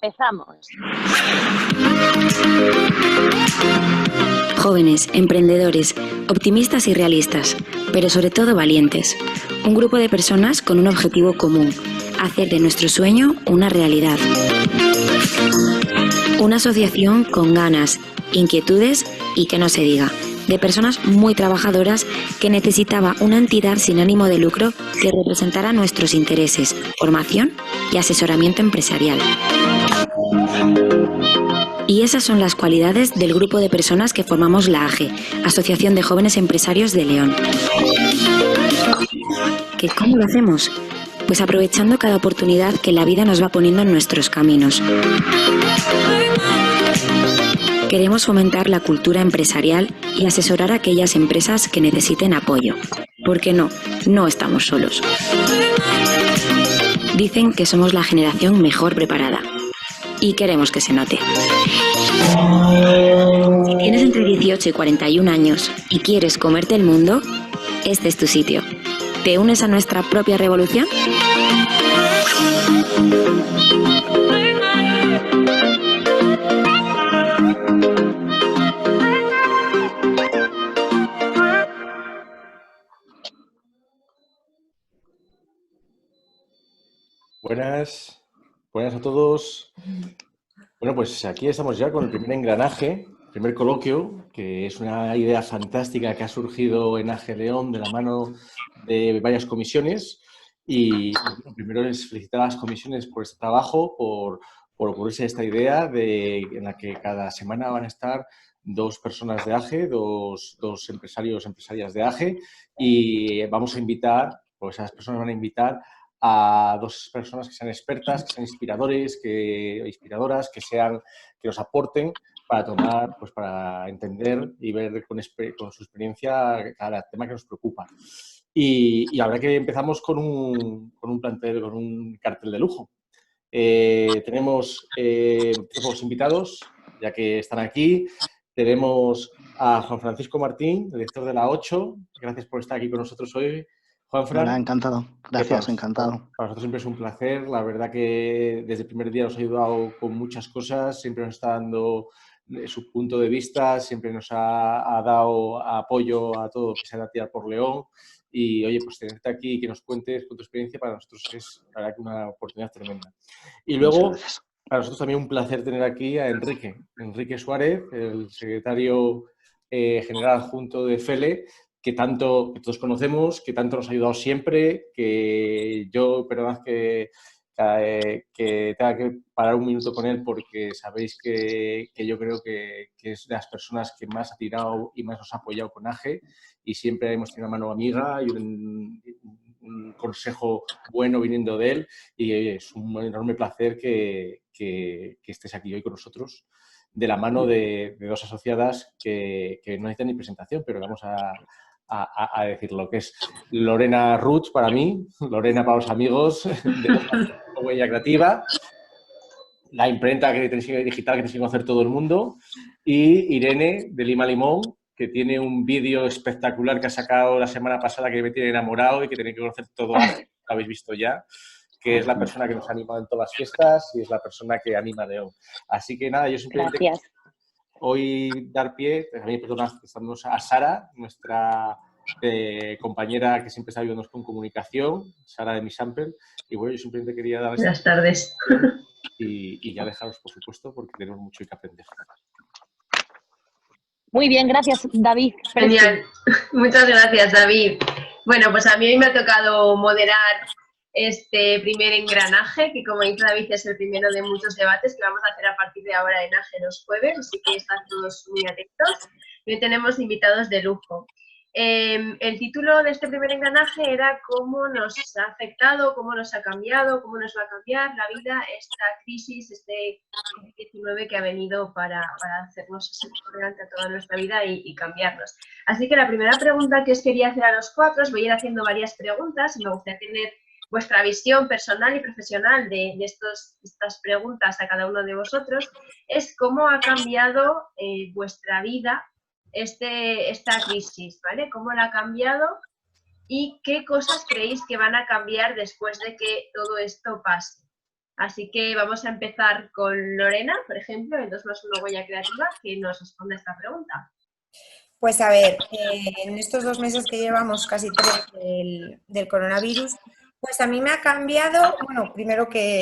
Empezamos. Jóvenes, emprendedores, optimistas y realistas, pero sobre todo valientes. Un grupo de personas con un objetivo común: hacer de nuestro sueño una realidad. Una asociación con ganas, inquietudes y que no se diga, de personas muy trabajadoras que necesitaba una entidad sin ánimo de lucro que representara nuestros intereses, formación y asesoramiento empresarial. Y esas son las cualidades del grupo de personas que formamos la AGE, Asociación de Jóvenes Empresarios de León. ¿Que cómo lo hacemos? Pues aprovechando cada oportunidad que la vida nos va poniendo en nuestros caminos. Queremos fomentar la cultura empresarial y asesorar a aquellas empresas que necesiten apoyo. Porque no estamos solos. Dicen que somos la generación mejor preparada. Y queremos que se note. Si tienes entre 18 y 41 años y quieres comerte el mundo, este es tu sitio. ¿Te unes a nuestra propia revolución? Buenas a todos. Bueno, pues aquí estamos ya con el primer engranaje, el primer coloquio, que es una idea fantástica que ha surgido en AGE León de la mano de varias comisiones. Y lo primero es felicitar a las comisiones por este trabajo, por ocurrirse esta idea en la que cada semana van a estar dos personas de AGE, dos empresarios, empresarias de AGE, y vamos a invitar, pues esas personas van a invitar a dos personas que sean expertas, que sean inspiradores, inspiradoras, que nos aporten para tomar, pues para entender y ver con su experiencia cada tema que nos preocupa. Y la verdad que empezamos con un plantel, con un cartel de lujo. Tenemos invitados, ya que están aquí. Tenemos a Juan Francisco Martín, director de la 8. Gracias por estar aquí con nosotros hoy. Juanfran. Hola, encantado. Gracias, encantado. Para nosotros siempre es un placer. La verdad que desde el primer día nos ha ayudado con muchas cosas. Siempre nos está dando su punto de vista, siempre nos ha dado apoyo a todo lo que sea tirar por León. Y, oye, pues tenerte aquí y que nos cuentes con tu experiencia para nosotros es, la verdad, que una oportunidad tremenda. Y luego, para nosotros también un placer tener aquí a Enrique Suárez, el secretario general adjunto de FELE, que todos conocemos, que tanto nos ha ayudado siempre, que yo, perdonad que tenga que parar un minuto con él porque sabéis que yo creo que es de las personas que más ha tirado y más nos ha apoyado con AGE, y siempre hemos tenido una mano amiga y un consejo bueno viniendo de él, y es un enorme placer que estés aquí hoy con nosotros, de la mano de dos asociadas que no necesitan ni presentación, pero vamos a decirlo, que es Lorena Ruth para mí, Lorena para los amigos de Huella Creativa, la imprenta digital que te sigue conocer todo el mundo, y Irene de Lima Limón, que tiene un vídeo espectacular que ha sacado la semana pasada que me tiene enamorado y que tenéis que conocer todo, lo habéis visto ya, que es la persona que nos ha animado en todas las fiestas y es la persona que anima a León. Así que nada, yo simplemente... Gracias. Hoy dar pie, también estamos a Sara, nuestra compañera que siempre está ayudándonos con comunicación, Sara de Mi Sample. Y bueno, yo simplemente quería darles... Buenas tardes. Y ya dejaros, por supuesto, porque tenemos mucho que aprender. Muy bien, gracias, David. Genial. Muchas gracias, David. Bueno, pues a mí hoy me ha tocado moderar este primer engranaje, que como dice David es el primero de muchos debates que vamos a hacer a partir de ahora en AGE los jueves, así que están todos muy atentos. Hoy tenemos invitados de lujo. El título de este primer engranaje era cómo nos ha afectado, cómo nos ha cambiado, cómo nos va a cambiar la vida esta crisis, este COVID-19 que ha venido para hacernos delante a toda nuestra vida y cambiarnos. Así que la primera pregunta que os quería hacer a los cuatro, os voy a ir haciendo varias preguntas y me gustaría tener vuestra visión personal y profesional de estas preguntas a cada uno de vosotros, es cómo ha cambiado vuestra vida esta crisis, ¿vale? ¿Cómo la ha cambiado y qué cosas creéis que van a cambiar después de que todo esto pase? Así que vamos a empezar con Lorena, por ejemplo, en 2+1 Huella Creativa, que nos responde a esta pregunta. Pues a ver, en estos 2 meses que llevamos, casi 3 del coronavirus, pues a mí me ha cambiado, bueno, primero que,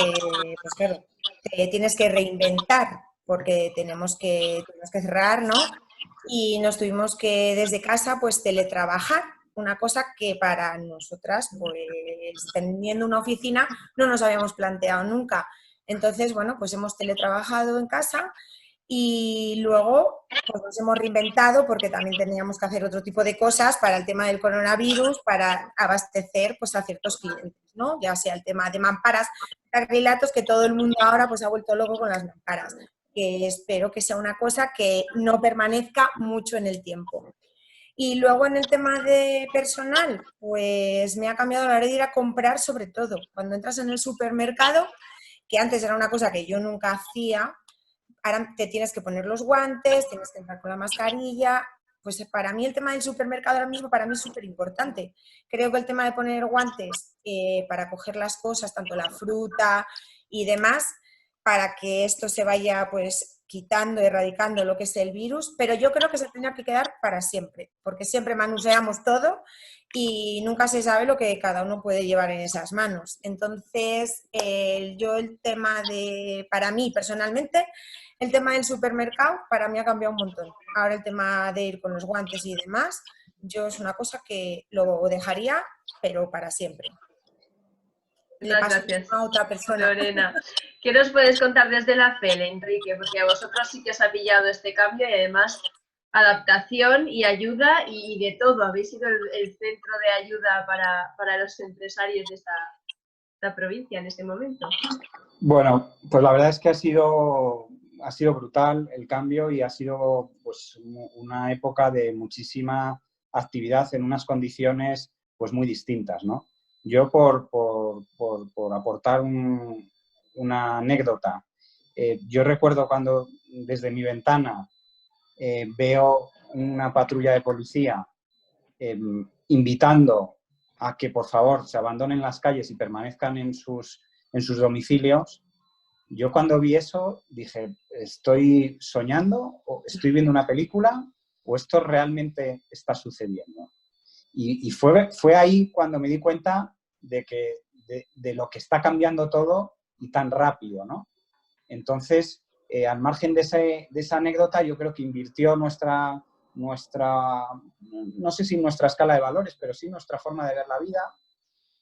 pues claro, te tienes que reinventar porque tenemos que cerrar, ¿no? Y nos tuvimos que desde casa pues teletrabajar, una cosa que para nosotras, pues teniendo una oficina, no nos habíamos planteado nunca. Entonces, bueno, pues hemos teletrabajado en casa. Y luego pues nos hemos reinventado porque también teníamos que hacer otro tipo de cosas para el tema del coronavirus, para abastecer pues, a ciertos clientes, ¿no? Ya sea el tema de mamparas, carrilatos, que todo el mundo ahora pues, ha vuelto loco con las mamparas, que espero que sea una cosa que no permanezca mucho en el tiempo. Y luego en el tema de personal, pues me ha cambiado la hora de ir a comprar sobre todo. Cuando entras en el supermercado, que antes era una cosa que yo nunca hacía, ahora te tienes que poner los guantes, tienes que entrar con la mascarilla. Pues para mí el tema del supermercado ahora mismo para mí es súper importante. Creo que el tema de poner guantes para coger las cosas, tanto la fruta y demás, para que esto se vaya pues quitando, erradicando lo que es el virus, pero yo creo que se tendría que quedar para siempre, porque siempre manuseamos todo y nunca se sabe lo que cada uno puede llevar en esas manos. Entonces, yo el tema de, para mí personalmente, el tema del supermercado para mí ha cambiado un montón. Ahora el tema de ir con los guantes y demás, yo es una cosa que lo dejaría, pero para siempre. Muchas gracias, a otra persona. Lorena. ¿Qué nos puedes contar desde la FEL, Enrique? Porque a vosotros sí que os ha pillado este cambio y además adaptación y ayuda y de todo. Habéis sido el centro de ayuda para los empresarios de esta provincia en este momento. Bueno, pues la verdad es que ha sido brutal el cambio y ha sido pues una época de muchísima actividad en unas condiciones pues muy distintas, ¿no? Yo por aportar una anécdota, yo recuerdo cuando desde mi ventana veo una patrulla de policía invitando a que por favor se abandonen las calles y permanezcan en sus domicilios. Yo cuando vi eso dije, ¿estoy soñando o estoy viendo una película o esto realmente está sucediendo? Y fue ahí cuando me di cuenta de lo que está cambiando todo y tan rápido, ¿no? Entonces, al margen de esa anécdota, yo creo que invirtió nuestra, no sé si nuestra escala de valores, pero sí nuestra forma de ver la vida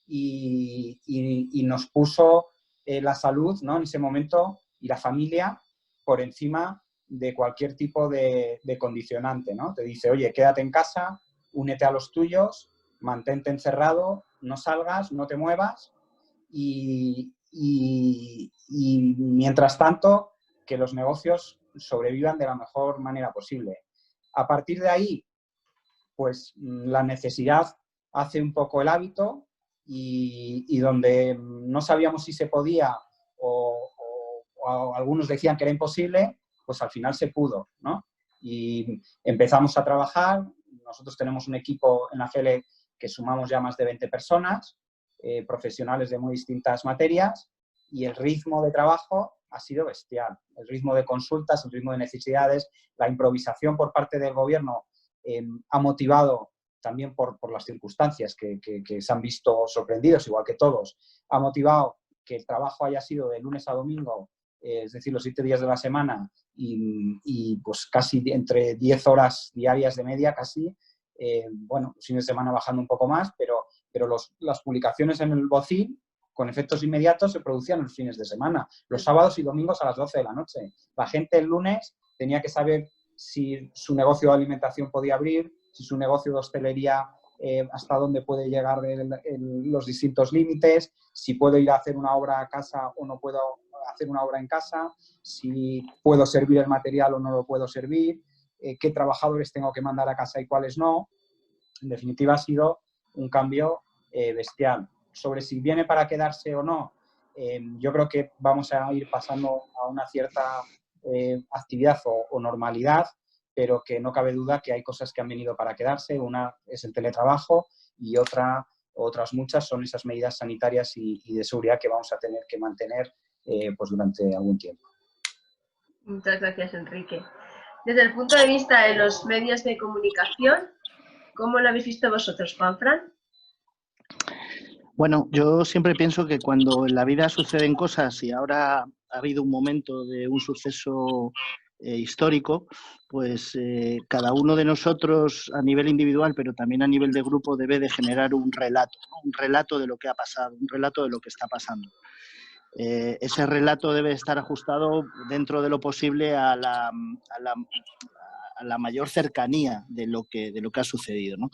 y nos puso la salud, ¿no? En ese momento y la familia por encima de cualquier tipo de condicionante, ¿no? Te dice, oye, quédate en casa, únete a los tuyos, mantente encerrado, no salgas, no te muevas y mientras tanto que los negocios sobrevivan de la mejor manera posible. A partir de ahí, pues la necesidad hace un poco el hábito y donde no sabíamos si se podía o algunos decían que era imposible, pues al final se pudo, ¿no? Y empezamos a trabajar. Nosotros tenemos un equipo en la FEL que sumamos ya más de 20 personas, profesionales de muy distintas materias, y el ritmo de trabajo ha sido bestial. El ritmo de consultas, el ritmo de necesidades, la improvisación por parte del gobierno ha motivado también por las circunstancias que se han visto sorprendidos, igual que todos, ha motivado que el trabajo haya sido de lunes a domingo, es decir, los 7 días de la semana y pues casi entre 10 horas diarias de media, casi, bueno, los fines de semana bajando un poco más, pero las publicaciones en el BOCIN con efectos inmediatos se producían los fines de semana, los sábados y domingos a las 12 de la noche. La gente el lunes tenía que saber si su negocio de alimentación podía abrir, si su negocio de hostelería hasta dónde puede llegar los distintos límites, si puedo ir a hacer una obra a casa o no puedo hacer una obra en casa, si puedo servir el material o no lo puedo servir, qué trabajadores tengo que mandar a casa y cuáles no. En definitiva, ha sido un cambio bestial. Sobre si viene para quedarse o no, yo creo que vamos a ir pasando a una cierta actividad o normalidad, pero que no cabe duda que hay cosas que han venido para quedarse. Una es el teletrabajo y otras muchas son esas medidas sanitarias y de seguridad que vamos a tener que mantener pues durante algún tiempo. Muchas gracias, Enrique. Desde el punto de vista de los medios de comunicación, ¿cómo lo habéis visto vosotros, Juanfran? Bueno, yo siempre pienso que cuando en la vida suceden cosas y ahora ha habido un momento de un suceso histórico, pues cada uno de nosotros a nivel individual, pero también a nivel de grupo, debe de generar un relato, ¿no? Un relato de lo que ha pasado, un relato de lo que está pasando. Ese relato debe estar ajustado dentro de lo posible a la mayor cercanía de lo que ha sucedido, ¿no?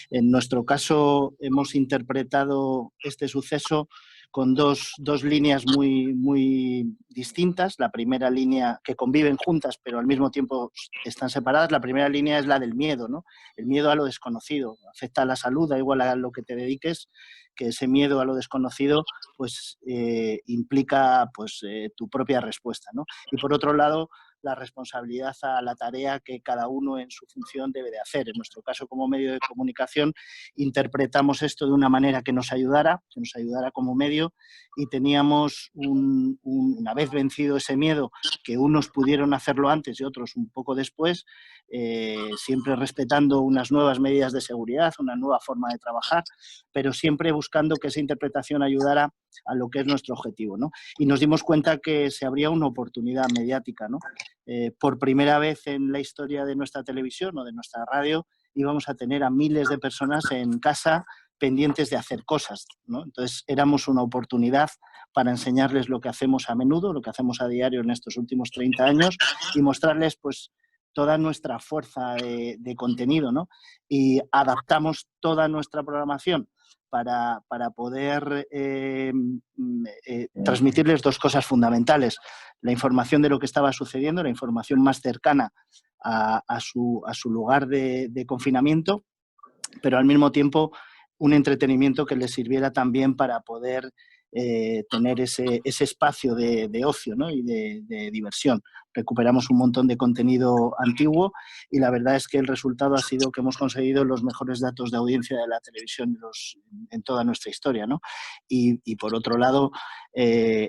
En nuestro caso hemos interpretado este suceso con dos líneas muy distintas. La primera línea, que conviven juntas pero al mismo tiempo están separadas, la primera línea es la del miedo, ¿no? El miedo a lo desconocido. Afecta a la salud, da igual a lo que te dediques, que ese miedo a lo desconocido pues implica pues tu propia respuesta, ¿no? Y por otro lado, la responsabilidad a la tarea que cada uno en su función debe de hacer. En nuestro caso, como medio de comunicación, interpretamos esto de una manera que nos ayudara como medio, y teníamos, una vez vencido ese miedo, que unos pudieron hacerlo antes y otros un poco después, siempre respetando unas nuevas medidas de seguridad, una nueva forma de trabajar, pero siempre buscando que esa interpretación ayudara a lo que es nuestro objetivo, ¿no? Y nos dimos cuenta que se abría una oportunidad mediática, ¿no? Por primera vez en la historia de nuestra televisión o de nuestra radio íbamos a tener a miles de personas en casa pendientes de hacer cosas, ¿no? Entonces éramos una oportunidad para enseñarles lo que hacemos a menudo, lo que hacemos a diario en estos últimos 30 años y mostrarles pues toda nuestra fuerza de contenido, ¿no? Y adaptamos toda nuestra programación para poder transmitirles dos cosas fundamentales: la información de lo que estaba sucediendo, la información más cercana a su lugar de confinamiento, pero al mismo tiempo un entretenimiento que les sirviera también para poder tener ese espacio de ocio, ¿no? Y de diversión. Recuperamos un montón de contenido antiguo y la verdad es que el resultado ha sido que hemos conseguido los mejores datos de audiencia de la televisión en toda nuestra historia, ¿no? Y por otro lado,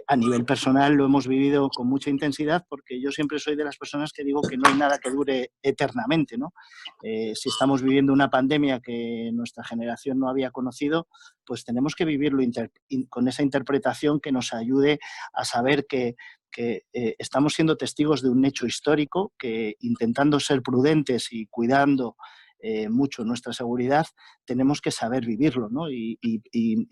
a nivel personal lo hemos vivido con mucha intensidad, porque yo siempre soy de las personas que digo que no hay nada que dure eternamente, ¿no? Si estamos viviendo una pandemia que nuestra generación no había conocido, pues tenemos que vivirlo con esa interpretación que nos ayude a saber que estamos siendo testigos de un hecho histórico, que intentando ser prudentes y cuidando mucho nuestra seguridad, tenemos que saber vivirlo, ¿no? Y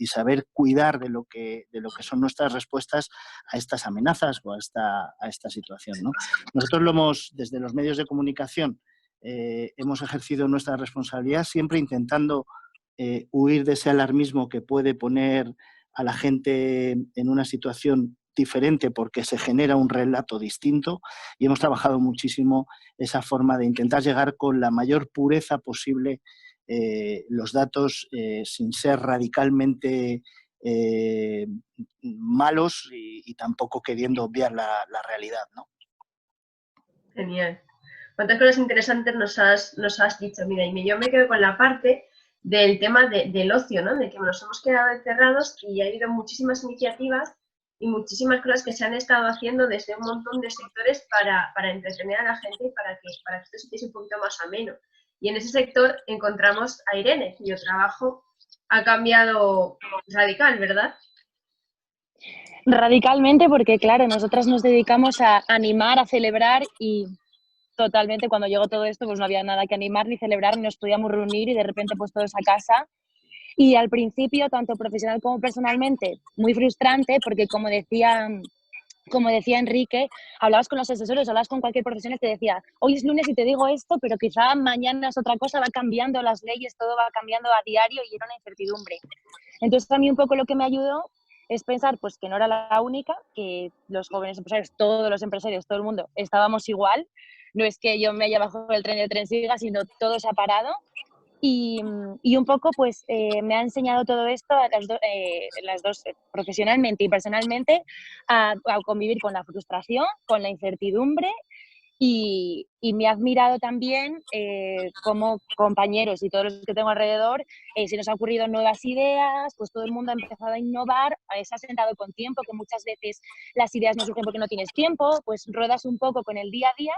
saber cuidar de lo que son nuestras respuestas a estas amenazas o a esta situación, ¿no? Nosotros desde los medios de comunicación hemos ejercido nuestra responsabilidad siempre intentando huir de ese alarmismo que puede poner a la gente en una situación diferente porque se genera un relato distinto, y hemos trabajado muchísimo esa forma de intentar llegar con la mayor pureza posible los datos sin ser radicalmente malos y tampoco queriendo obviar la realidad, ¿no? Genial. ¿Cuántas cosas interesantes nos has dicho? Mira, y yo me quedo con la parte del tema del ocio, ¿no? De que nos hemos quedado encerrados y ha habido muchísimas iniciativas y muchísimas cosas que se han estado haciendo desde un montón de sectores para entretener a la gente y para que esto se hiciese un poquito más ameno. Y en ese sector encontramos a Irene, cuyo trabajo ha cambiado radical, ¿verdad? Radicalmente, porque claro, nosotras nos dedicamos a animar, a celebrar, y totalmente cuando llegó todo esto pues no había nada que animar ni celebrar, ni nos podíamos reunir y de repente pues todos a casa. Y al principio, tanto profesional como personalmente, muy frustrante porque como decía Enrique, hablabas con los asesores, hablabas con cualquier profesional, te decía, hoy es lunes y te digo esto, pero quizá mañana es otra cosa, va cambiando las leyes, todo va cambiando a diario y era una incertidumbre. Entonces a mí un poco lo que me ayudó es pensar pues que no era la única, que los jóvenes empresarios, todos los empresarios, todo el mundo, estábamos igual. No es que yo me haya bajado el tren y el tren siga, sino todo se ha parado. Y un poco pues me ha enseñado todo esto a las dos profesionalmente y personalmente a convivir con la frustración, con la incertidumbre Y me ha admirado también cómo compañeros y todos los que tengo alrededor, se nos ha ocurrido nuevas ideas, pues todo el mundo ha empezado a innovar, se ha sentado con tiempo, que muchas veces las ideas no surgen porque no tienes tiempo, pues ruedas un poco con el día a día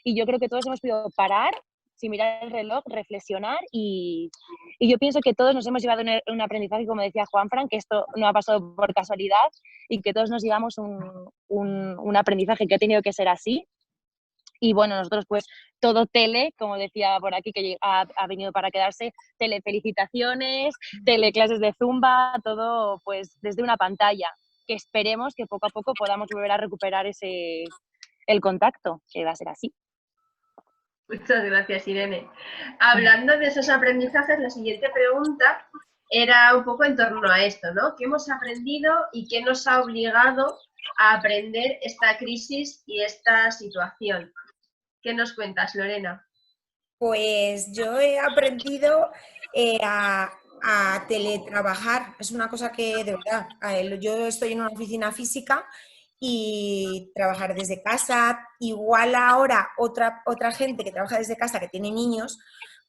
y yo creo que todos hemos podido parar, sin mirar el reloj, reflexionar y yo pienso que todos nos hemos llevado un aprendizaje, como decía Juanfran, que esto no ha pasado por casualidad y que todos nos llevamos un aprendizaje que ha tenido que ser así. Y bueno, nosotros pues todo tele, como decía por aquí, que ha venido para quedarse, telefelicitaciones, teleclases de Zumba, todo pues desde una pantalla, que esperemos que poco a poco podamos volver a recuperar el contacto, que va a ser así. Muchas gracias, Irene. Hablando de esos aprendizajes, la siguiente pregunta era un poco en torno a esto, ¿no? ¿Qué hemos aprendido y qué nos ha obligado a aprender esta crisis y esta situación? ¿Qué nos cuentas, Lorena? Pues yo he aprendido a teletrabajar. Es una cosa que, de verdad, yo estoy en una oficina física y trabajar desde casa. Igual ahora otra gente que trabaja desde casa, que tiene niños,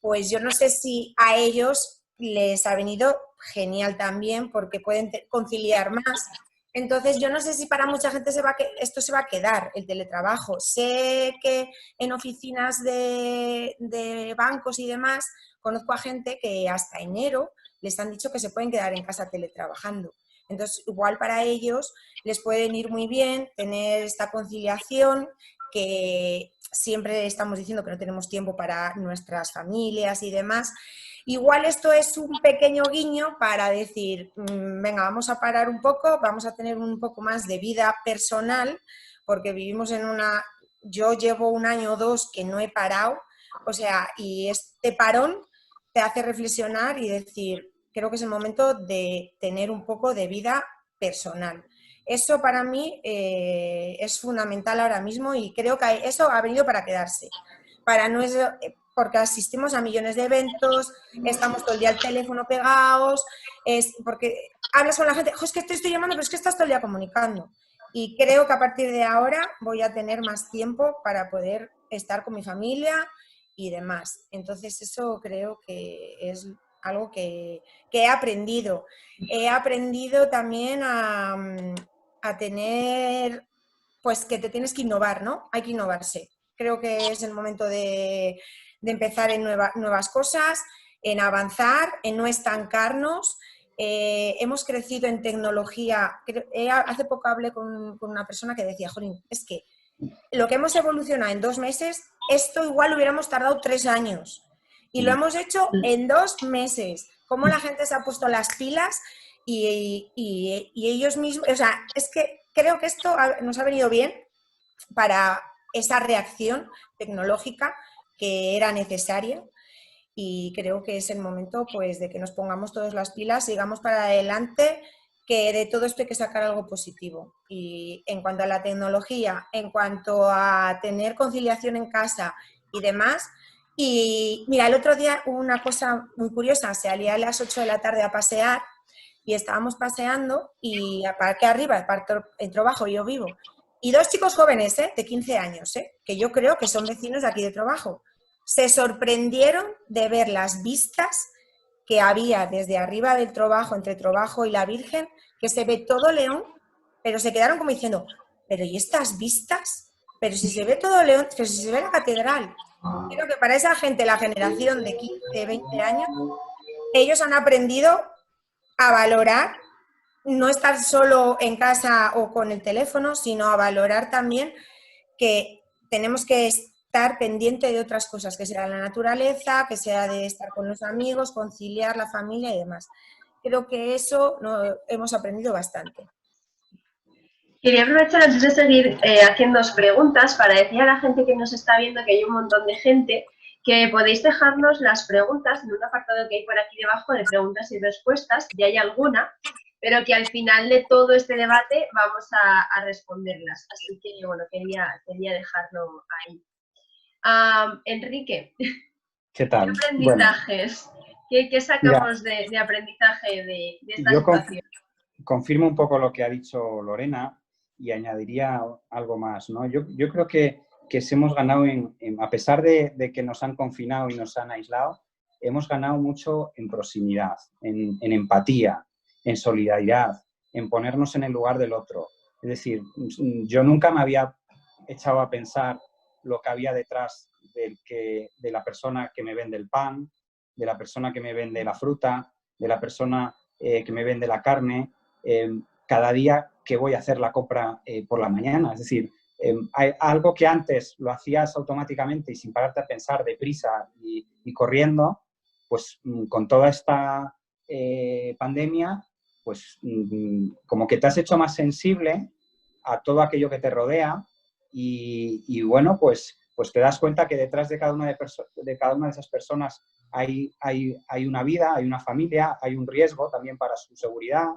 pues yo no sé si a ellos les ha venido genial también porque pueden conciliar más. Entonces, yo no sé si para mucha gente esto se va a quedar, el teletrabajo. Sé que en oficinas de bancos y demás, conozco a gente que hasta enero les han dicho que se pueden quedar en casa teletrabajando. Entonces, igual para ellos les pueden ir muy bien tener esta conciliación, que siempre estamos diciendo que no tenemos tiempo para nuestras familias y demás. Igual esto es un pequeño guiño para decir, venga, vamos a parar un poco, vamos a tener un poco más de vida personal, porque vivimos en una... Yo llevo 1 año o 2 que no he parado, o sea, y este parón te hace reflexionar y decir, creo que es el momento de tener un poco de vida personal. Eso para mí es fundamental ahora mismo y creo que eso ha venido para quedarse. Porque asistimos a millones de eventos, estamos todo el día al teléfono pegados, porque hablas con la gente, es que te estoy llamando, pero es que estás todo el día comunicando. Y creo que a partir de ahora voy a tener más tiempo para poder estar con mi familia y demás. Entonces eso creo que es algo que he aprendido. He aprendido también a tener, pues que te tienes que innovar, ¿no? Hay que innovarse. Creo que es el momento de empezar en nuevas cosas, en avanzar, en no estancarnos. Hemos crecido en tecnología. Hace poco hablé con una persona que decía, jolín, es que lo que hemos evolucionado en 2 meses, esto igual hubiéramos tardado 3 años. Y lo hemos hecho en 2 meses. Cómo la gente se ha puesto las pilas y ellos mismos... O sea, es que creo que esto nos ha venido bien para esa reacción tecnológica que era necesaria y creo que es el momento pues de que nos pongamos todas las pilas, sigamos para adelante, que de todo esto hay que sacar algo positivo. Y en cuanto a la tecnología, en cuanto a tener conciliación en casa y demás, y mira, el otro día hubo una cosa muy curiosa, salí a las 8 de la tarde a pasear y estábamos paseando y aquí arriba, el parque en Trabajo, yo vivo, y 2 chicos jóvenes, de 15 años, que yo creo que son vecinos de aquí de Trabajo, se sorprendieron de ver las vistas que había desde arriba del Trabajo, entre Trabajo y la Virgen, que se ve todo León, pero se quedaron como diciendo, pero ¿y estas vistas? Pero si se ve todo León, pero si se ve la catedral. Creo que para esa gente, la generación de 15, 20 años, ellos han aprendido a valorar no estar solo en casa o con el teléfono, sino a valorar también que tenemos que estar pendiente de otras cosas, que sea la naturaleza, que sea de estar con los amigos, conciliar la familia y demás. Creo que eso hemos aprendido bastante. Quería aprovechar antes de seguir haciendo preguntas para decir a la gente que nos está viendo, que hay un montón de gente, que podéis dejarnos las preguntas en un apartado que hay por aquí debajo de preguntas y respuestas, y hay alguna, pero que al final de todo este debate vamos a responderlas. Así que, bueno, quería dejarlo ahí. Enrique, ¿qué tal? ¿Qué aprendizajes? Bueno, ¿qué sacamos de aprendizaje de esta situación? Confirmo un poco lo que ha dicho Lorena y añadiría algo más, ¿no? Yo creo que hemos ganado a pesar de que nos han confinado y nos han aislado, hemos ganado mucho en proximidad, en empatía, en solidaridad, en ponernos en el lugar del otro. Es decir, yo nunca me había echado a pensar lo que había detrás de la persona que me vende el pan, de la persona que me vende la fruta, de la persona que me vende la carne, cada día que voy a hacer la compra por la mañana. Es decir, hay algo que antes lo hacías automáticamente y sin pararte a pensar deprisa y corriendo, pues con toda esta pandemia, pues como que te has hecho más sensible a todo aquello que te rodea y bueno, pues te das cuenta que detrás de cada una de esas personas hay una vida, hay una familia, hay un riesgo también para su seguridad.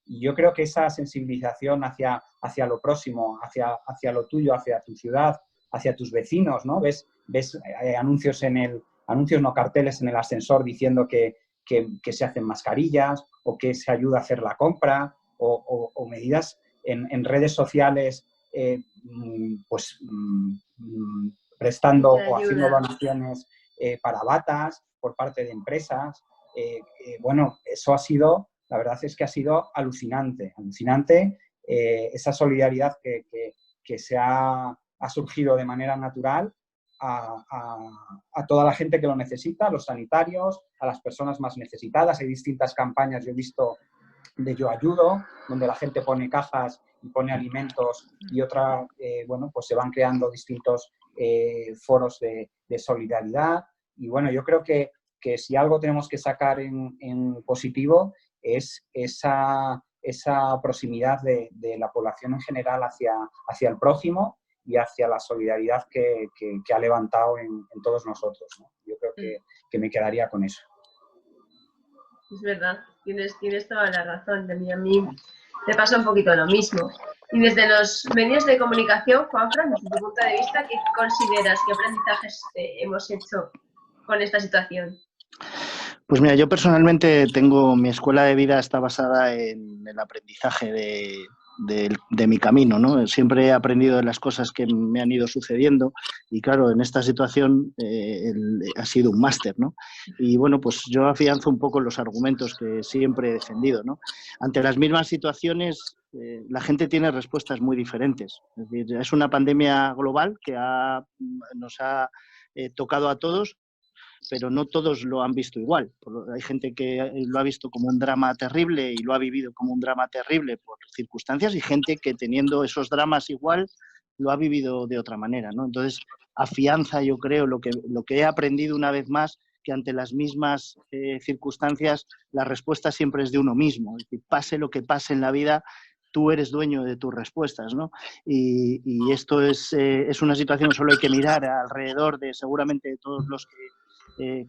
Y yo creo que esa sensibilización hacia lo próximo, hacia lo tuyo, hacia tu ciudad, hacia tus vecinos, ¿no? Ves anuncios no carteles en el ascensor diciendo que se hacen mascarillas o que se ayuda a hacer la compra o medidas en redes sociales prestando o haciendo donaciones para batas por parte de empresas. Bueno, eso ha sido, la verdad es que ha sido alucinante esa solidaridad que se ha surgido de manera natural a toda la gente que lo necesita, a los sanitarios, a las personas más necesitadas. Hay distintas campañas, yo he visto de Yo Ayudo, donde la gente pone cajas y pone alimentos y bueno, pues se van creando distintos foros de solidaridad. Y bueno, yo creo que si algo tenemos que sacar en positivo es esa proximidad de la población en general hacia el prójimo y hacia la solidaridad que ha levantado en todos nosotros, ¿no? Yo creo que me quedaría con eso. Es verdad, tienes toda la razón. A mí me pasa un poquito lo mismo. Y desde los medios de comunicación, Juanfran, desde tu punto de vista, ¿qué consideras, qué aprendizajes hemos hecho con esta situación? Pues mira, yo personalmente mi escuela de vida está basada en el aprendizaje de mi camino, ¿no? Siempre he aprendido de las cosas que me han ido sucediendo y claro, en esta situación ha sido un máster, ¿no? Y bueno, pues yo afianzo un poco los argumentos que siempre he defendido, ¿no? Ante las mismas situaciones, la gente tiene respuestas muy diferentes. Es decir, es una pandemia global que nos ha tocado a todos, pero no todos lo han visto igual. Hay gente que lo ha visto como un drama terrible y lo ha vivido como un drama terrible por circunstancias y gente que teniendo esos dramas igual lo ha vivido de otra manera, ¿no? Entonces, afianza, yo creo, lo que he aprendido una vez más, que ante las mismas circunstancias la respuesta siempre es de uno mismo. Es decir, pase lo que pase en la vida, tú eres dueño de tus respuestas, ¿no? Y esto es una situación que solo hay que mirar alrededor de seguramente de todos los que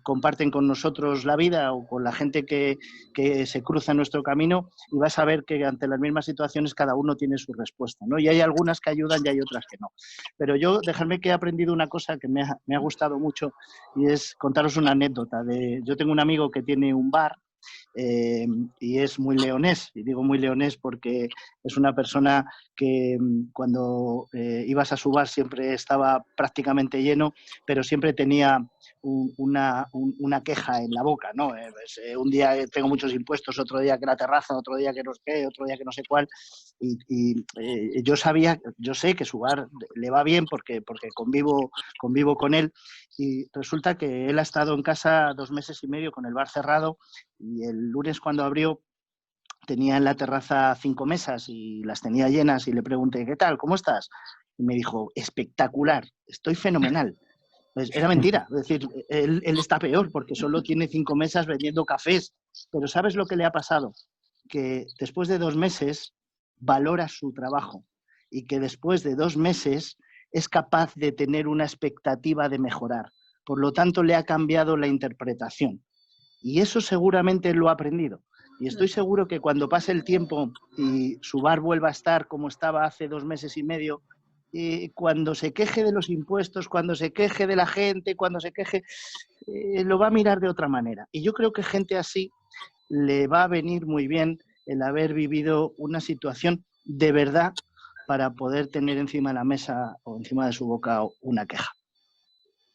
comparten con nosotros la vida o con la gente que se cruza en nuestro camino y vas a ver que ante las mismas situaciones cada uno tiene su respuesta, ¿no? Y hay algunas que ayudan y hay otras que no. Pero dejadme que he aprendido una cosa que me ha gustado mucho y es contaros una anécdota. Yo tengo un amigo que tiene un bar y es muy leonés, y digo muy leonés porque es una persona que cuando ibas a su bar siempre estaba prácticamente lleno, pero siempre tenía una queja en la boca, ¿no? Un día tengo muchos impuestos, otro día que la terraza, otro día que no sé qué, otro día que no sé cuál, y yo sé que su bar le va bien porque convivo con él, y resulta que él ha estado en casa 2 meses y medio con el bar cerrado, y el lunes cuando abrió tenía en la terraza 5 mesas y las tenía llenas y le pregunté, ¿qué tal? ¿Cómo estás? Y me dijo, espectacular, estoy fenomenal. Pues era mentira, es decir, él está peor porque solo tiene 5 mesas vendiendo cafés, pero ¿sabes lo que le ha pasado? Que después de 2 meses valora su trabajo y que después de 2 meses es capaz de tener una expectativa de mejorar. Por lo tanto, le ha cambiado la interpretación. Y eso seguramente lo ha aprendido. Y estoy seguro que cuando pase el tiempo y su bar vuelva a estar como estaba hace 2 meses y medio, cuando se queje de los impuestos, cuando se queje de la gente, cuando se queje, lo va a mirar de otra manera. Y yo creo que gente así le va a venir muy bien el haber vivido una situación de verdad para poder tener encima de la mesa o encima de su boca una queja.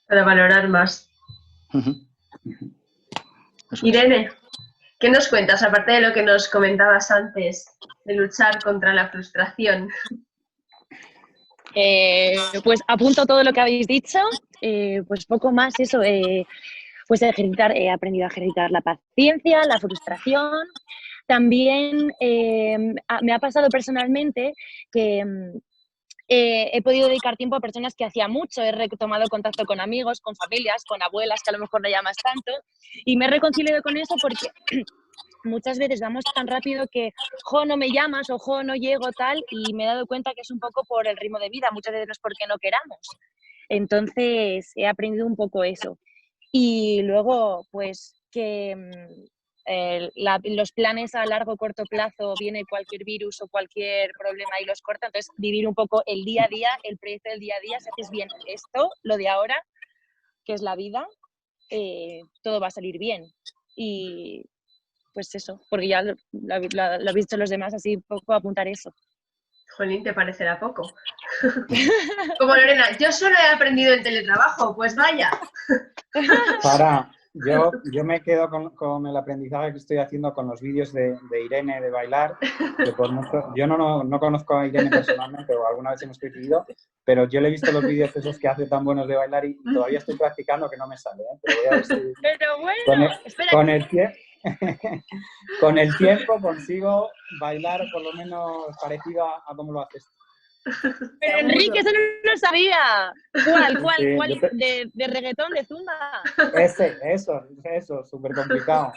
Para valorar más. Eso es. Irene, ¿qué nos cuentas, aparte de lo que nos comentabas antes, de luchar contra la frustración? Pues apunto todo lo que habéis dicho, pues poco más eso, pues he aprendido a ejercitar la paciencia, la frustración. También me ha pasado personalmente que he podido dedicar tiempo a personas que hacía mucho, he retomado contacto con amigos, con familias, con abuelas que a lo mejor no llamas tanto, y me he reconciliado con eso porque muchas veces vamos tan rápido que, jo, no me llamas o jo, no llego tal, y me he dado cuenta que es un poco por el ritmo de vida, muchas veces no es porque no queramos. Entonces he aprendido un poco eso. Y luego, pues que los planes a largo o corto plazo, viene cualquier virus o cualquier problema y los corta, entonces vivir un poco el día a día, el proyecto del día a día, si haces bien esto, lo de ahora, que es la vida, todo va a salir bien. Y pues eso, porque ya lo habéis dicho los demás, así poco apuntar eso. Jolín, ¿te parecerá poco? Como Lorena, yo solo he aprendido el teletrabajo, pues vaya. Yo me quedo con el aprendizaje que estoy haciendo con los vídeos de Irene de bailar. Que por mucho, yo no conozco a Irene personalmente o alguna vez hemos coincidido, pero yo le he visto los vídeos esos que hace tan buenos de bailar y todavía estoy practicando que no me sale. Pero voy a ver si pero bueno, con el tiempo consigo bailar por lo menos parecido a cómo lo haces. Pero Enrique, eso no lo sabía. ¿Cuál? Sí, ¿De reggaetón, de zumba? Eso, súper complicado.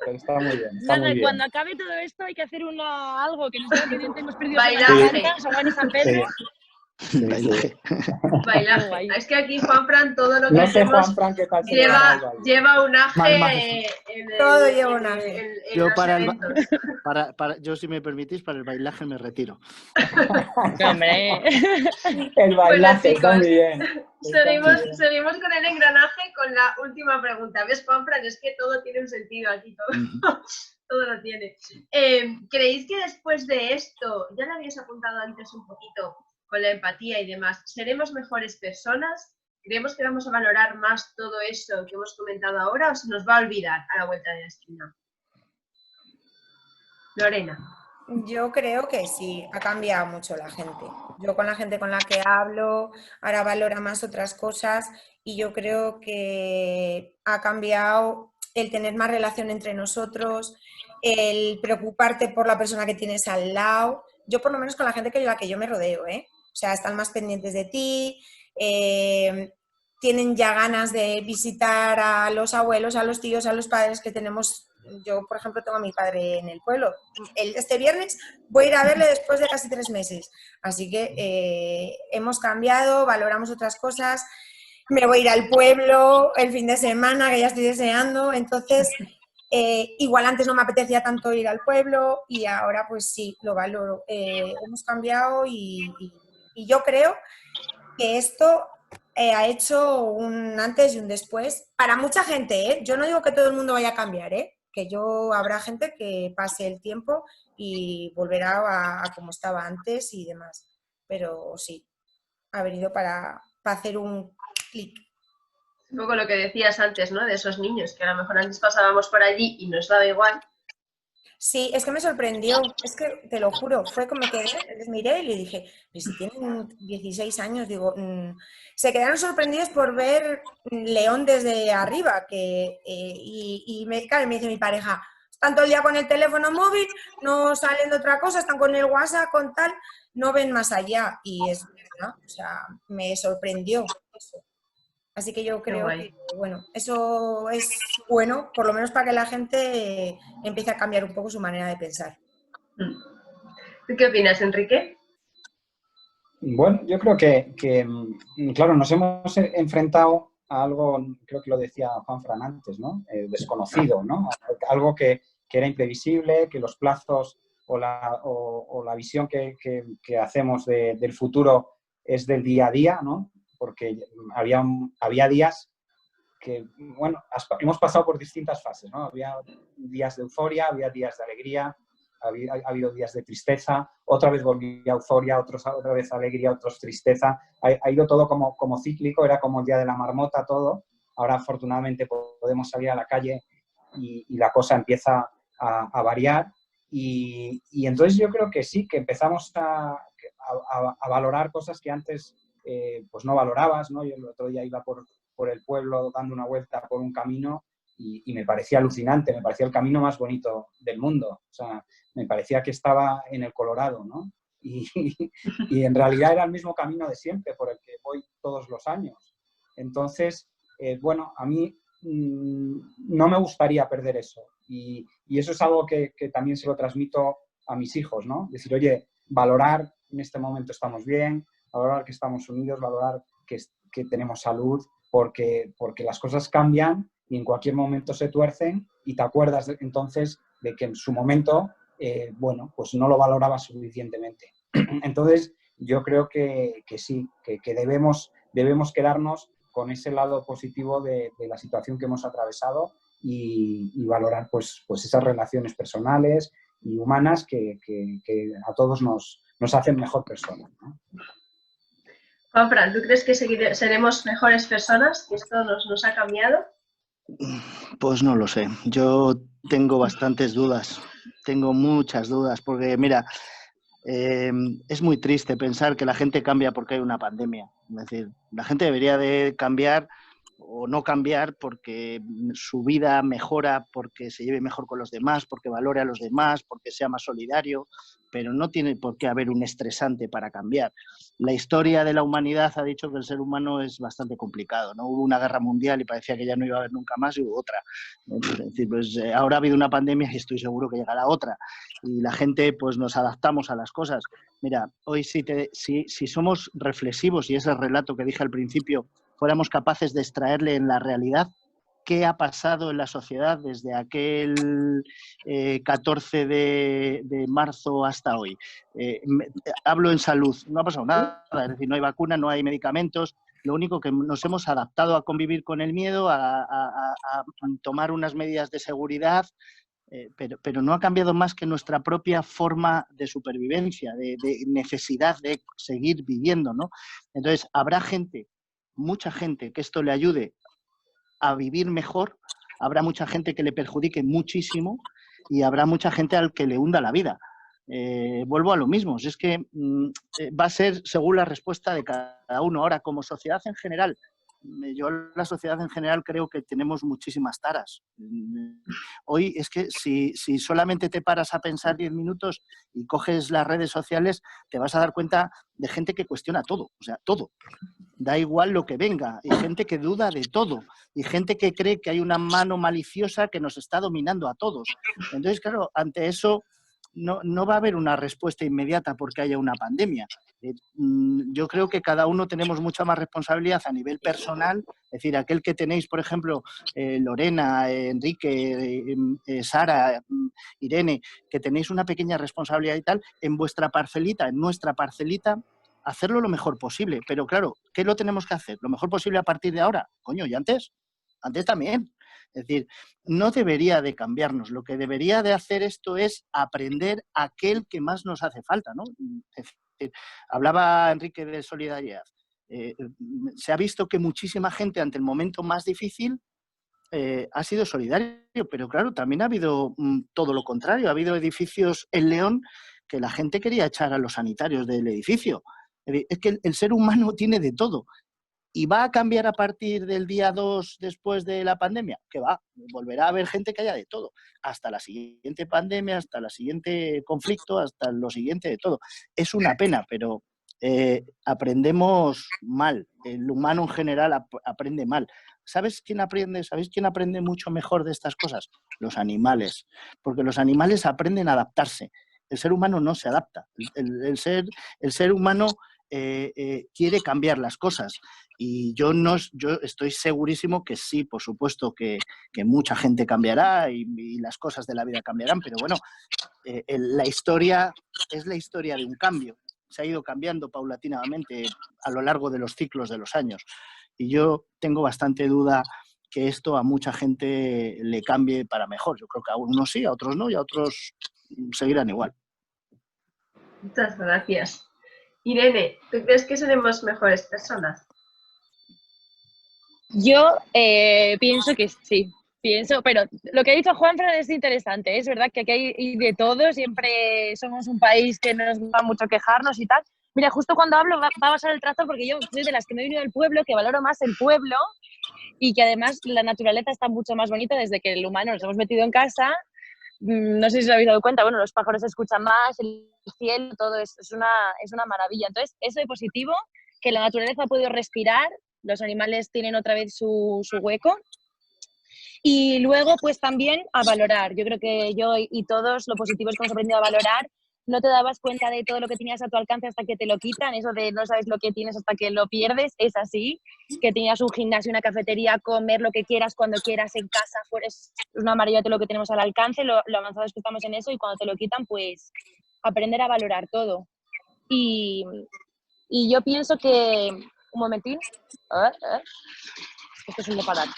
Pero está muy bien. Nada, cuando acabe todo esto hay que hacer algo que nos queda pendiente. Hemos perdido Bailaje. San Juan y San Pedro. Sí. Bailaje. Bailaje. Es que aquí Juanfran todo lo que no sé, hacemos Juanfran, ¿qué tal lleva un aje todo lleva un aje. Yo yo, si me permitís, para el bailaje me retiro. Hombre. El bailaje, bueno, está muy bien. Seguimos con el engranaje con la última pregunta. ¿Ves, Juanfran? Es que todo tiene un sentido aquí, todo lo tiene. ¿Creéis que después de esto, ya lo habíais apuntado antes un poquito, con la empatía y demás, seremos mejores personas? ¿Creemos que vamos a valorar más todo eso que hemos comentado ahora o se nos va a olvidar a la vuelta de la esquina? Lorena. Yo creo que sí, ha cambiado mucho la gente. Yo con la gente con la que hablo, ahora valora más otras cosas y yo creo que ha cambiado el tener más relación entre nosotros, el preocuparte por la persona que tienes al lado. Yo por lo menos con la gente con la que yo me rodeo, ¿eh? O sea, están más pendientes de ti, tienen ya ganas de visitar a los abuelos, a los tíos, a los padres que tenemos. Yo, por ejemplo, tengo a mi padre en el pueblo. Este viernes voy a ir a verle después de casi 3 meses. Así que hemos cambiado, valoramos otras cosas. Me voy a ir al pueblo el fin de semana, que ya estoy deseando. Entonces, igual antes no me apetecía tanto ir al pueblo y ahora pues sí, lo valoro. Hemos cambiado y yo creo que esto ha hecho un antes y un después para mucha gente, ¿eh? Yo no digo que todo el mundo vaya a cambiar, que habrá gente que pase el tiempo y volverá a como estaba antes y demás. Pero sí, ha venido para hacer un clic. Un poco lo que decías antes, ¿no? De esos niños que a lo mejor antes pasábamos por allí y nos daba igual. Sí, es que me sorprendió, es que te lo juro, fue como que les miré y le dije, si tienen 16 años, digo, se quedaron sorprendidos por ver León desde arriba, claro, me dice mi pareja, están todo el día con el teléfono móvil, no salen de otra cosa, están con el WhatsApp, con tal, no ven más allá, y es verdad, o sea, me sorprendió eso. Así que yo creo que, bueno, eso es bueno, por lo menos para que la gente empiece a cambiar un poco su manera de pensar. ¿Tú qué opinas, Enrique? Bueno, yo creo que claro, nos hemos enfrentado a algo, creo que lo decía Juanfran antes, ¿no? Desconocido, ¿no? Algo que era imprevisible, que los plazos o la visión que hacemos del futuro es del día a día, ¿no? Porque había días que, bueno, hemos pasado por distintas fases, ¿no? Había días de euforia, había días de alegría, ha habido días de tristeza, otra vez volví a euforia, otra vez alegría, otros tristeza. Ha ido todo como cíclico, era como el día de la marmota todo. Ahora afortunadamente podemos salir a la calle y la cosa empieza a variar. Y entonces yo creo que sí, que empezamos a valorar cosas que antes pues no valorabas, ¿no? Yo el otro día iba por el pueblo dando una vuelta por un camino y me parecía alucinante, me parecía el camino más bonito del mundo. O sea, me parecía que estaba en el Colorado, ¿no? Y en realidad era el mismo camino de siempre por el que voy todos los años. Entonces, bueno, a mí no me gustaría perder eso. Y eso es algo que también se lo transmito a mis hijos, ¿no? Decir, oye, valorar en este momento estamos bien, valorar que estamos unidos, valorar que tenemos salud, porque las cosas cambian y en cualquier momento se tuercen y te acuerdas entonces de que en su momento, bueno, pues no lo valorabas suficientemente. Entonces, yo creo que sí, que debemos quedarnos con ese lado positivo de la situación que hemos atravesado y valorar pues esas relaciones personales y humanas que a todos nos hacen mejor personas, ¿no? Juanfran, ¿tú crees que seremos mejores personas? ¿Que esto nos ha cambiado? Pues no lo sé. Yo tengo bastantes dudas. Tengo muchas dudas porque, mira, es muy triste pensar que la gente cambia porque hay una pandemia. Es decir, la gente debería de cambiar o no cambiar porque su vida mejora, porque se lleve mejor con los demás, porque valore a los demás, porque sea más solidario, pero no tiene por qué haber un estresante para cambiar. La historia de la humanidad ha dicho que el ser humano es bastante complicado, ¿no? Hubo una guerra mundial y parecía que ya no iba a haber nunca más y hubo otra. Es decir, pues ahora ha habido una pandemia y estoy seguro que llegará otra. Y la gente, pues nos adaptamos a las cosas. Mira, hoy si somos reflexivos, y ese relato que dije al principio, fuéramos capaces de extraerle en la realidad qué ha pasado en la sociedad desde aquel 14 de marzo hasta hoy. Hablo en salud, no ha pasado nada, es decir, no hay vacuna, no hay medicamentos, lo único que nos hemos adaptado a convivir con el miedo, a tomar unas medidas de seguridad, pero no ha cambiado más que nuestra propia forma de supervivencia, de necesidad de seguir viviendo, ¿no? Entonces, habrá gente, mucha gente, que esto le ayude a vivir mejor, habrá mucha gente que le perjudique muchísimo y habrá mucha gente al que le hunda la vida. Vuelvo a lo mismo, es que va a ser según la respuesta de cada uno. Ahora, como sociedad en general, yo la sociedad en general creo que tenemos muchísimas taras. Hoy es que si solamente te paras a pensar 10 minutos y coges las redes sociales, te vas a dar cuenta de gente que cuestiona todo, o sea, todo. Da igual lo que venga, y gente que duda de todo, y gente que cree que hay una mano maliciosa que nos está dominando a todos. Entonces, claro, ante eso no va a haber una respuesta inmediata porque haya una pandemia. Yo creo que cada uno tenemos mucha más responsabilidad a nivel personal, es decir, aquel que tenéis, por ejemplo, Lorena, Enrique, Sara, Irene, que tenéis una pequeña responsabilidad y tal, en vuestra parcelita, en nuestra parcelita, hacerlo lo mejor posible. Pero claro, ¿qué lo tenemos que hacer? ¿Lo mejor posible a partir de ahora? Coño, ¿y antes? Antes también. Es decir, no debería de cambiarnos. Lo que debería de hacer esto es aprender aquel que más nos hace falta, ¿no? Es decir, hablaba Enrique de solidaridad. Se ha visto que muchísima gente ante el momento más difícil ha sido solidario, pero claro, también ha habido todo lo contrario. Ha habido edificios en León que la gente quería echar a los sanitarios del edificio. Es que el ser humano tiene de todo. ¿Y va a cambiar a partir del día 2 después de la pandemia? Que va, volverá a haber gente que haya de todo. Hasta la siguiente pandemia, hasta el siguiente conflicto, hasta lo siguiente de todo. Es una pena, pero aprendemos mal. El humano en general aprende mal. ¿Sabéis quién aprende mucho mejor de estas cosas? Los animales. Porque los animales aprenden a adaptarse. El ser humano no se adapta. El ser humano quiere cambiar las cosas. Y yo estoy segurísimo que sí, por supuesto que mucha gente cambiará y las cosas de la vida cambiarán, pero bueno, la historia es la historia de un cambio. Se ha ido cambiando paulatinamente a lo largo de los ciclos de los años. Y yo tengo bastante duda que esto a mucha gente le cambie para mejor. Yo creo que a unos sí, a otros no, y a otros seguirán igual. Muchas gracias. Irene, ¿tú crees que seremos mejores personas? Yo pienso que sí, pero lo que ha dicho Juanfran es interesante, es verdad que aquí hay de todo, siempre somos un país que nos va mucho quejarnos y tal. Mira, justo cuando hablo va a pasar el trazo porque yo soy de las que me he venido del pueblo, que valoro más el pueblo y que además la naturaleza está mucho más bonita desde que el humano nos hemos metido en casa. No sé si os habéis dado cuenta, bueno, los pájaros se escuchan más, el cielo, todo es una maravilla. Entonces, eso de positivo, que la naturaleza ha podido respirar, los animales tienen otra vez su hueco. Y luego, pues también a valorar. Yo creo que yo y todos lo positivo es que hemos aprendido a valorar. No te dabas cuenta de todo lo que tenías a tu alcance hasta que te lo quitan. Eso de no sabes lo que tienes hasta que lo pierdes, es así. Que tenías un gimnasio, una cafetería, comer lo que quieras, cuando quieras, en casa, fuera. Es una maravilla todo lo que tenemos al alcance, lo avanzados que estamos en eso, y cuando te lo quitan, pues aprender a valorar todo. Y yo pienso que... Un momentín. Esto es un disparate.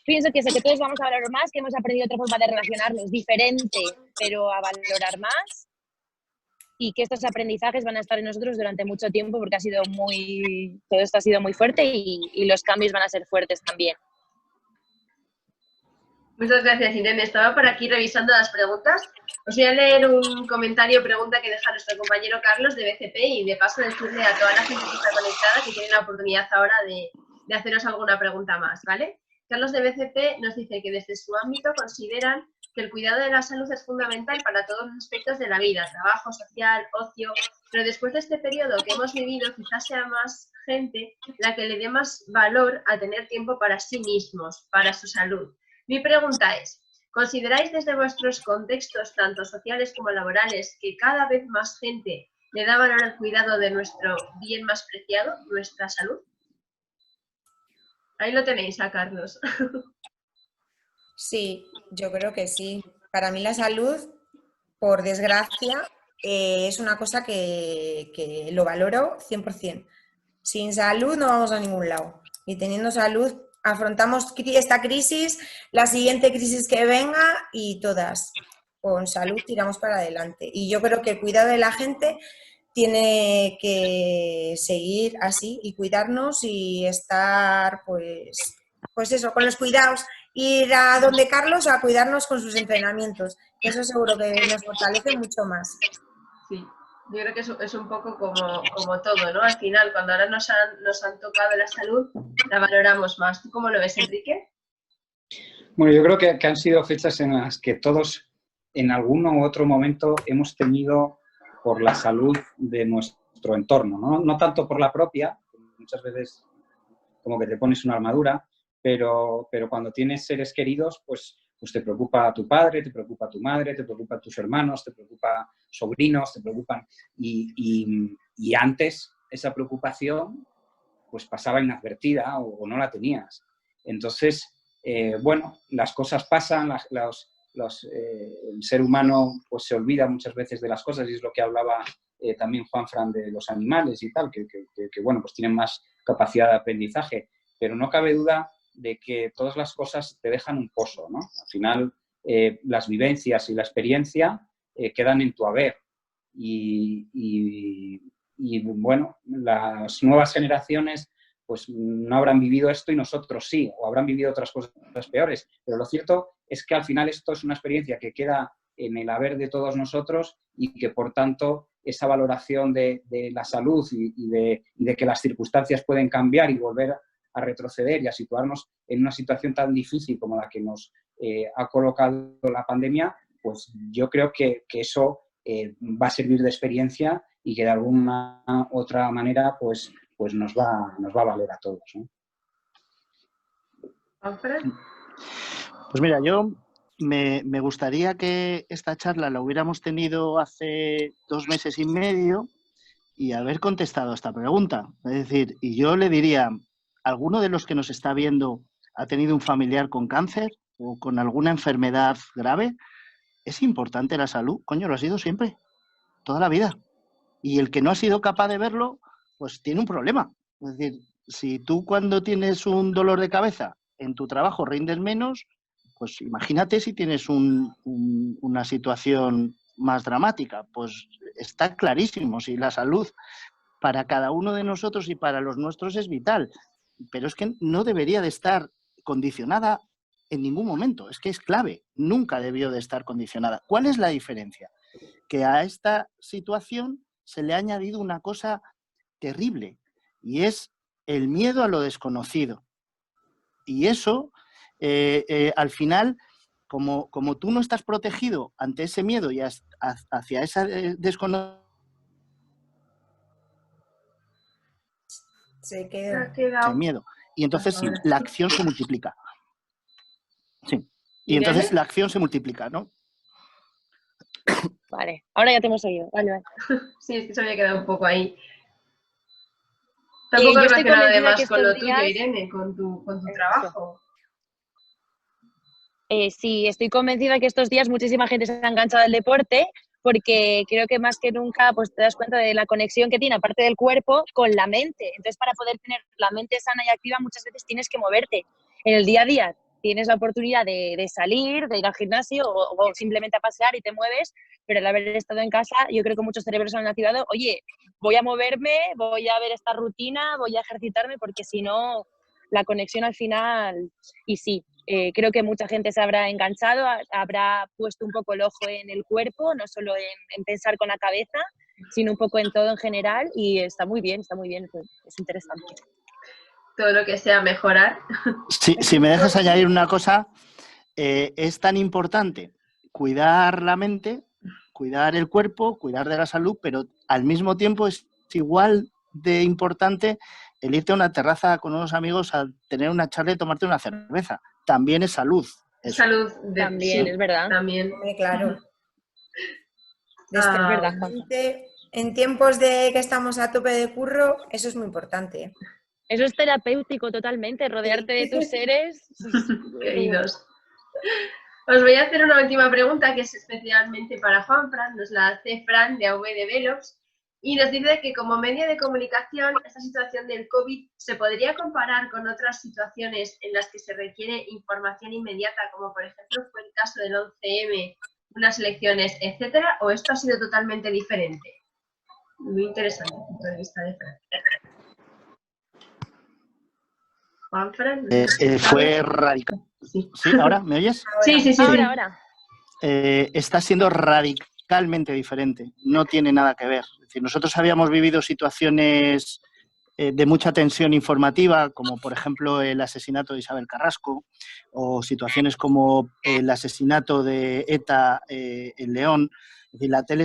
Pienso que eso, que todos vamos a valorar más, que hemos aprendido otra forma de relacionarnos diferente, pero a valorar más, y que estos aprendizajes van a estar en nosotros durante mucho tiempo porque todo esto ha sido muy fuerte y los cambios van a ser fuertes también. Muchas gracias, Irene. Estaba por aquí revisando las preguntas. Os voy a leer un comentario, pregunta que deja nuestro compañero Carlos de BCP, y de paso decirle a toda la gente que está conectada que tiene la oportunidad ahora de haceros alguna pregunta más, ¿vale? Carlos de BCP nos dice que desde su ámbito consideran que el cuidado de la salud es fundamental para todos los aspectos de la vida, trabajo, social, ocio, pero después de este periodo que hemos vivido, quizás sea más gente la que le dé más valor a tener tiempo para sí mismos, para su salud. Mi pregunta es, ¿consideráis desde vuestros contextos, tanto sociales como laborales, que cada vez más gente le da valor al cuidado de nuestro bien más preciado, nuestra salud? Ahí lo tenéis a Carlos. Sí, yo creo que sí. Para mí la salud, por desgracia, es una cosa que lo valoro 100%. Sin salud no vamos a ningún lado. Y teniendo salud afrontamos esta crisis, la siguiente crisis que venga, y todas con salud tiramos para adelante. Y yo creo que el cuidado de la gente tiene que seguir así y cuidarnos y estar, pues eso, con los cuidados. Ir a donde Carlos a cuidarnos con sus entrenamientos. Eso seguro que nos fortalece mucho más. Sí, yo creo que es un poco como todo, ¿no? Al final, cuando ahora nos han tocado la salud, la valoramos más. ¿Tú cómo lo ves, Enrique? Bueno, yo creo que han sido fechas en las que todos, en algún u otro momento, hemos temido por la salud de nuestro entorno, ¿no? No tanto por la propia, muchas veces como que te pones una armadura, pero cuando tienes seres queridos, pues te preocupa tu padre, te preocupa tu madre, te preocupan tus hermanos, te preocupan sobrinos, te preocupan... Y antes esa preocupación pues pasaba inadvertida o no la tenías. Entonces, bueno, las cosas pasan, el ser humano pues se olvida muchas veces de las cosas, y es lo que hablaba también Juanfran de los animales y tal, que bueno, pues tienen más capacidad de aprendizaje, pero no cabe duda de que todas las cosas te dejan un pozo, ¿no? Al final, las vivencias y la experiencia quedan en tu haber, y bueno, las nuevas generaciones pues no habrán vivido esto y nosotros sí, o habrán vivido otras cosas peores, pero lo cierto es que al final esto es una experiencia que queda en el haber de todos nosotros, y que por tanto esa valoración de la salud y de que las circunstancias pueden cambiar y volver a retroceder y a situarnos en una situación tan difícil como la que nos ha colocado la pandemia, pues yo creo que eso va a servir de experiencia, y que de alguna otra manera pues nos va a valer a todos, ¿no? Pues mira, yo me gustaría que esta charla la hubiéramos tenido hace 2 meses y medio y haber contestado a esta pregunta. Es decir, y yo le diría, ¿alguno de los que nos está viendo ha tenido un familiar con cáncer o con alguna enfermedad grave? ¿Es importante la salud? Coño, lo ha sido siempre, toda la vida. Y el que no ha sido capaz de verlo, pues tiene un problema. Es decir, si tú cuando tienes un dolor de cabeza en tu trabajo rindes menos, Pues imagínate si tienes una situación más dramática. Pues está clarísimo, si la salud para cada uno de nosotros y para los nuestros es vital, pero es que no debería de estar condicionada en ningún momento, es que es clave, nunca debió de estar condicionada. ¿Cuál es la diferencia? Que a esta situación se le ha añadido una cosa terrible, y es el miedo a lo desconocido. Y eso, al final, como tú no estás protegido ante ese miedo y hacia esa desconocimiento, Se quedó. ese miedo. Y entonces la acción se multiplica. Sí. Y ¿Irene? entonces la acción se multiplica, ¿no? Vale, ahora ya te hemos oído. Vale, vale. Sí, es que se había quedado un poco ahí. Yo Tampoco estoy relacionado convencida además que con lo estos tuyo, días... Irene, con tu trabajo. Sí, estoy convencida que estos días muchísima gente se ha enganchado al deporte porque creo que más que nunca pues, te das cuenta de la conexión que tiene, aparte del cuerpo, con la mente. Entonces, para poder tener la mente sana y activa, muchas veces tienes que moverte. En el día a día tienes la oportunidad de salir, de ir al gimnasio o simplemente a pasear y te mueves, pero al haber estado en casa, yo creo que muchos cerebros han activado, oye, voy a moverme, voy a ver esta rutina, voy a ejercitarme, porque si no, la conexión al final, y sí, creo que mucha gente se habrá enganchado, habrá puesto un poco el ojo en el cuerpo, no solo en pensar con la cabeza, sino un poco en todo en general, y está muy bien, pues, es interesante. Todo lo que sea mejorar. Si me dejas añadir una cosa, es tan importante cuidar la mente, cuidar el cuerpo, cuidar de la salud, pero al mismo tiempo es igual de importante el irte a una terraza con unos amigos a tener una charla y tomarte una cerveza. También es salud. Eso. Salud. También, sí, es verdad. También. Hombre, claro. Es verdad, Juanjo. En tiempos de que estamos a tope de curro, eso es muy importante. Eso es terapéutico totalmente, rodearte de tus seres queridos. Os voy a hacer una última pregunta que es especialmente para Juanfran, nos la hace Fran de AV Develops y nos dice que como medio de comunicación esta situación del COVID se podría comparar con otras situaciones en las que se requiere información inmediata, como por ejemplo fue el caso del 11M, unas elecciones, etcétera, o esto ha sido totalmente diferente. Muy interesante el punto de vista de Fran. Juanfran, fue radical. Sí. ¿Sí? ¿Ahora? ¿Me oyes? Sí. Ahora. Está siendo radicalmente diferente. No tiene nada que ver. Es decir, nosotros habíamos vivido situaciones de mucha tensión informativa, como por ejemplo el asesinato de Isabel Carrasco, o situaciones como el asesinato de ETA en León. Es decir, la tele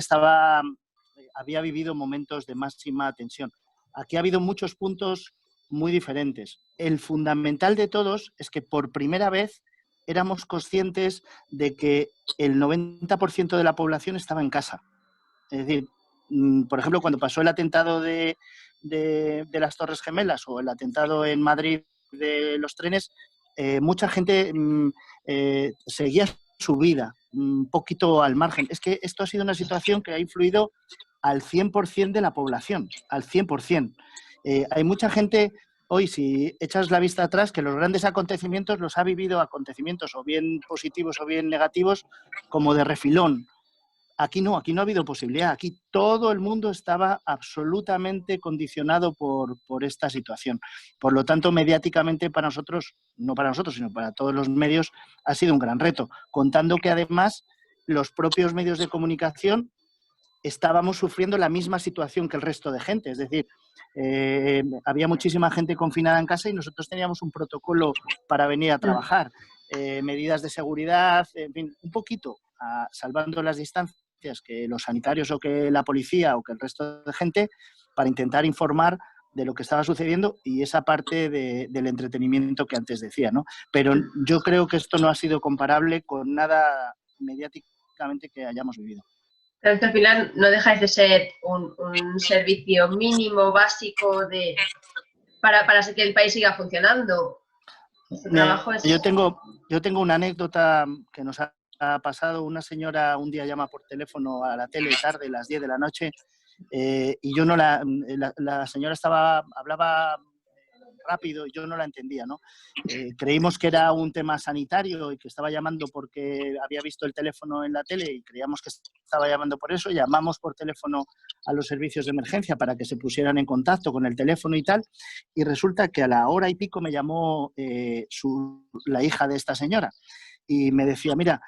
había vivido momentos de máxima tensión. Aquí ha habido muchos puntos muy diferentes. El fundamental de todos es que por primera vez éramos conscientes de que el 90% de la población estaba en casa. Es decir, por ejemplo, cuando pasó el atentado de las Torres Gemelas o el atentado en Madrid de los trenes, mucha gente seguía su vida un poquito al margen. Es que esto ha sido una situación que ha influido al 100% de la población, al 100%. Hay mucha gente hoy, si echas la vista atrás, que los grandes acontecimientos los ha vivido acontecimientos o bien positivos o bien negativos como de refilón. Aquí no ha habido posibilidad. Aquí todo el mundo estaba absolutamente condicionado por esta situación. Por lo tanto, mediáticamente para nosotros, no para nosotros, sino para todos los medios, ha sido un gran reto. Contando que además los propios medios de comunicación estábamos sufriendo la misma situación que el resto de gente. Es decir, había muchísima gente confinada en casa y nosotros teníamos un protocolo para venir a trabajar. Medidas de seguridad, en fin, un poquito, salvando las distancias que los sanitarios o que la policía o que el resto de gente, para intentar informar de lo que estaba sucediendo y esa parte del entretenimiento que antes decía, ¿no? Pero yo creo que esto no ha sido comparable con nada mediáticamente que hayamos vivido. Pero al final no dejáis de ser un servicio mínimo, básico para que el país siga funcionando. Yo tengo una anécdota que nos ha pasado. Una señora un día llama por teléfono a la tele tarde, a las 10 de la noche, y yo no la señora hablaba rápido, yo no la entendía, ¿no? Creímos que era un tema sanitario y que estaba llamando porque había visto el teléfono en la tele y creíamos que estaba llamando por eso. Llamamos por teléfono a los servicios de emergencia para que se pusieran en contacto con el teléfono y tal, y resulta que a la hora y pico me llamó la hija de esta señora y me decía, mira,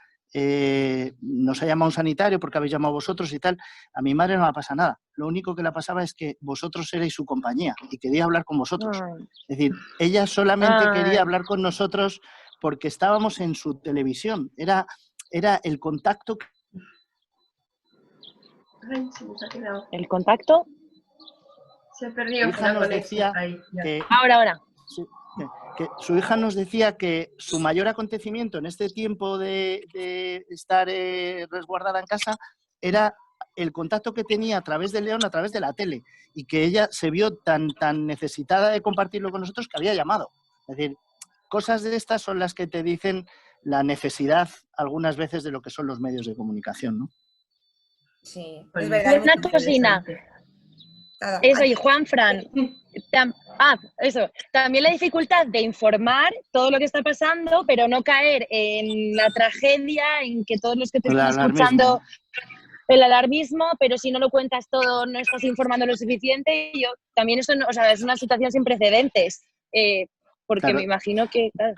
nos ha llamado un sanitario porque habéis llamado vosotros y tal. A mi madre no le pasa nada. Lo único que le pasaba es que vosotros erais su compañía y quería hablar con vosotros. Es decir, ella solamente quería hablar con nosotros porque estábamos en su televisión. Era el contacto. Ay, se nos ha quedado. ¿El contacto? Se ha perdido. Su hija nos decía que... Ahora. Sí, que su hija nos decía que su mayor acontecimiento en este tiempo de estar resguardada en casa era el contacto que tenía a través de León, a través de la tele, y que ella se vio tan necesitada de compartirlo con nosotros que había llamado. Es decir, cosas de estas son las que te dicen la necesidad algunas veces de lo que son los medios de comunicación, ¿no? Sí, Pues es verdad. Una cocina. Eso, y Juanfran, también la dificultad de informar todo lo que está pasando, pero no caer en la tragedia, en que todos los que te están escuchando, el alarmismo, pero si no lo cuentas todo, no estás informando lo suficiente. Yo también eso, o sea, es una situación sin precedentes, porque claro, me imagino que... Claro.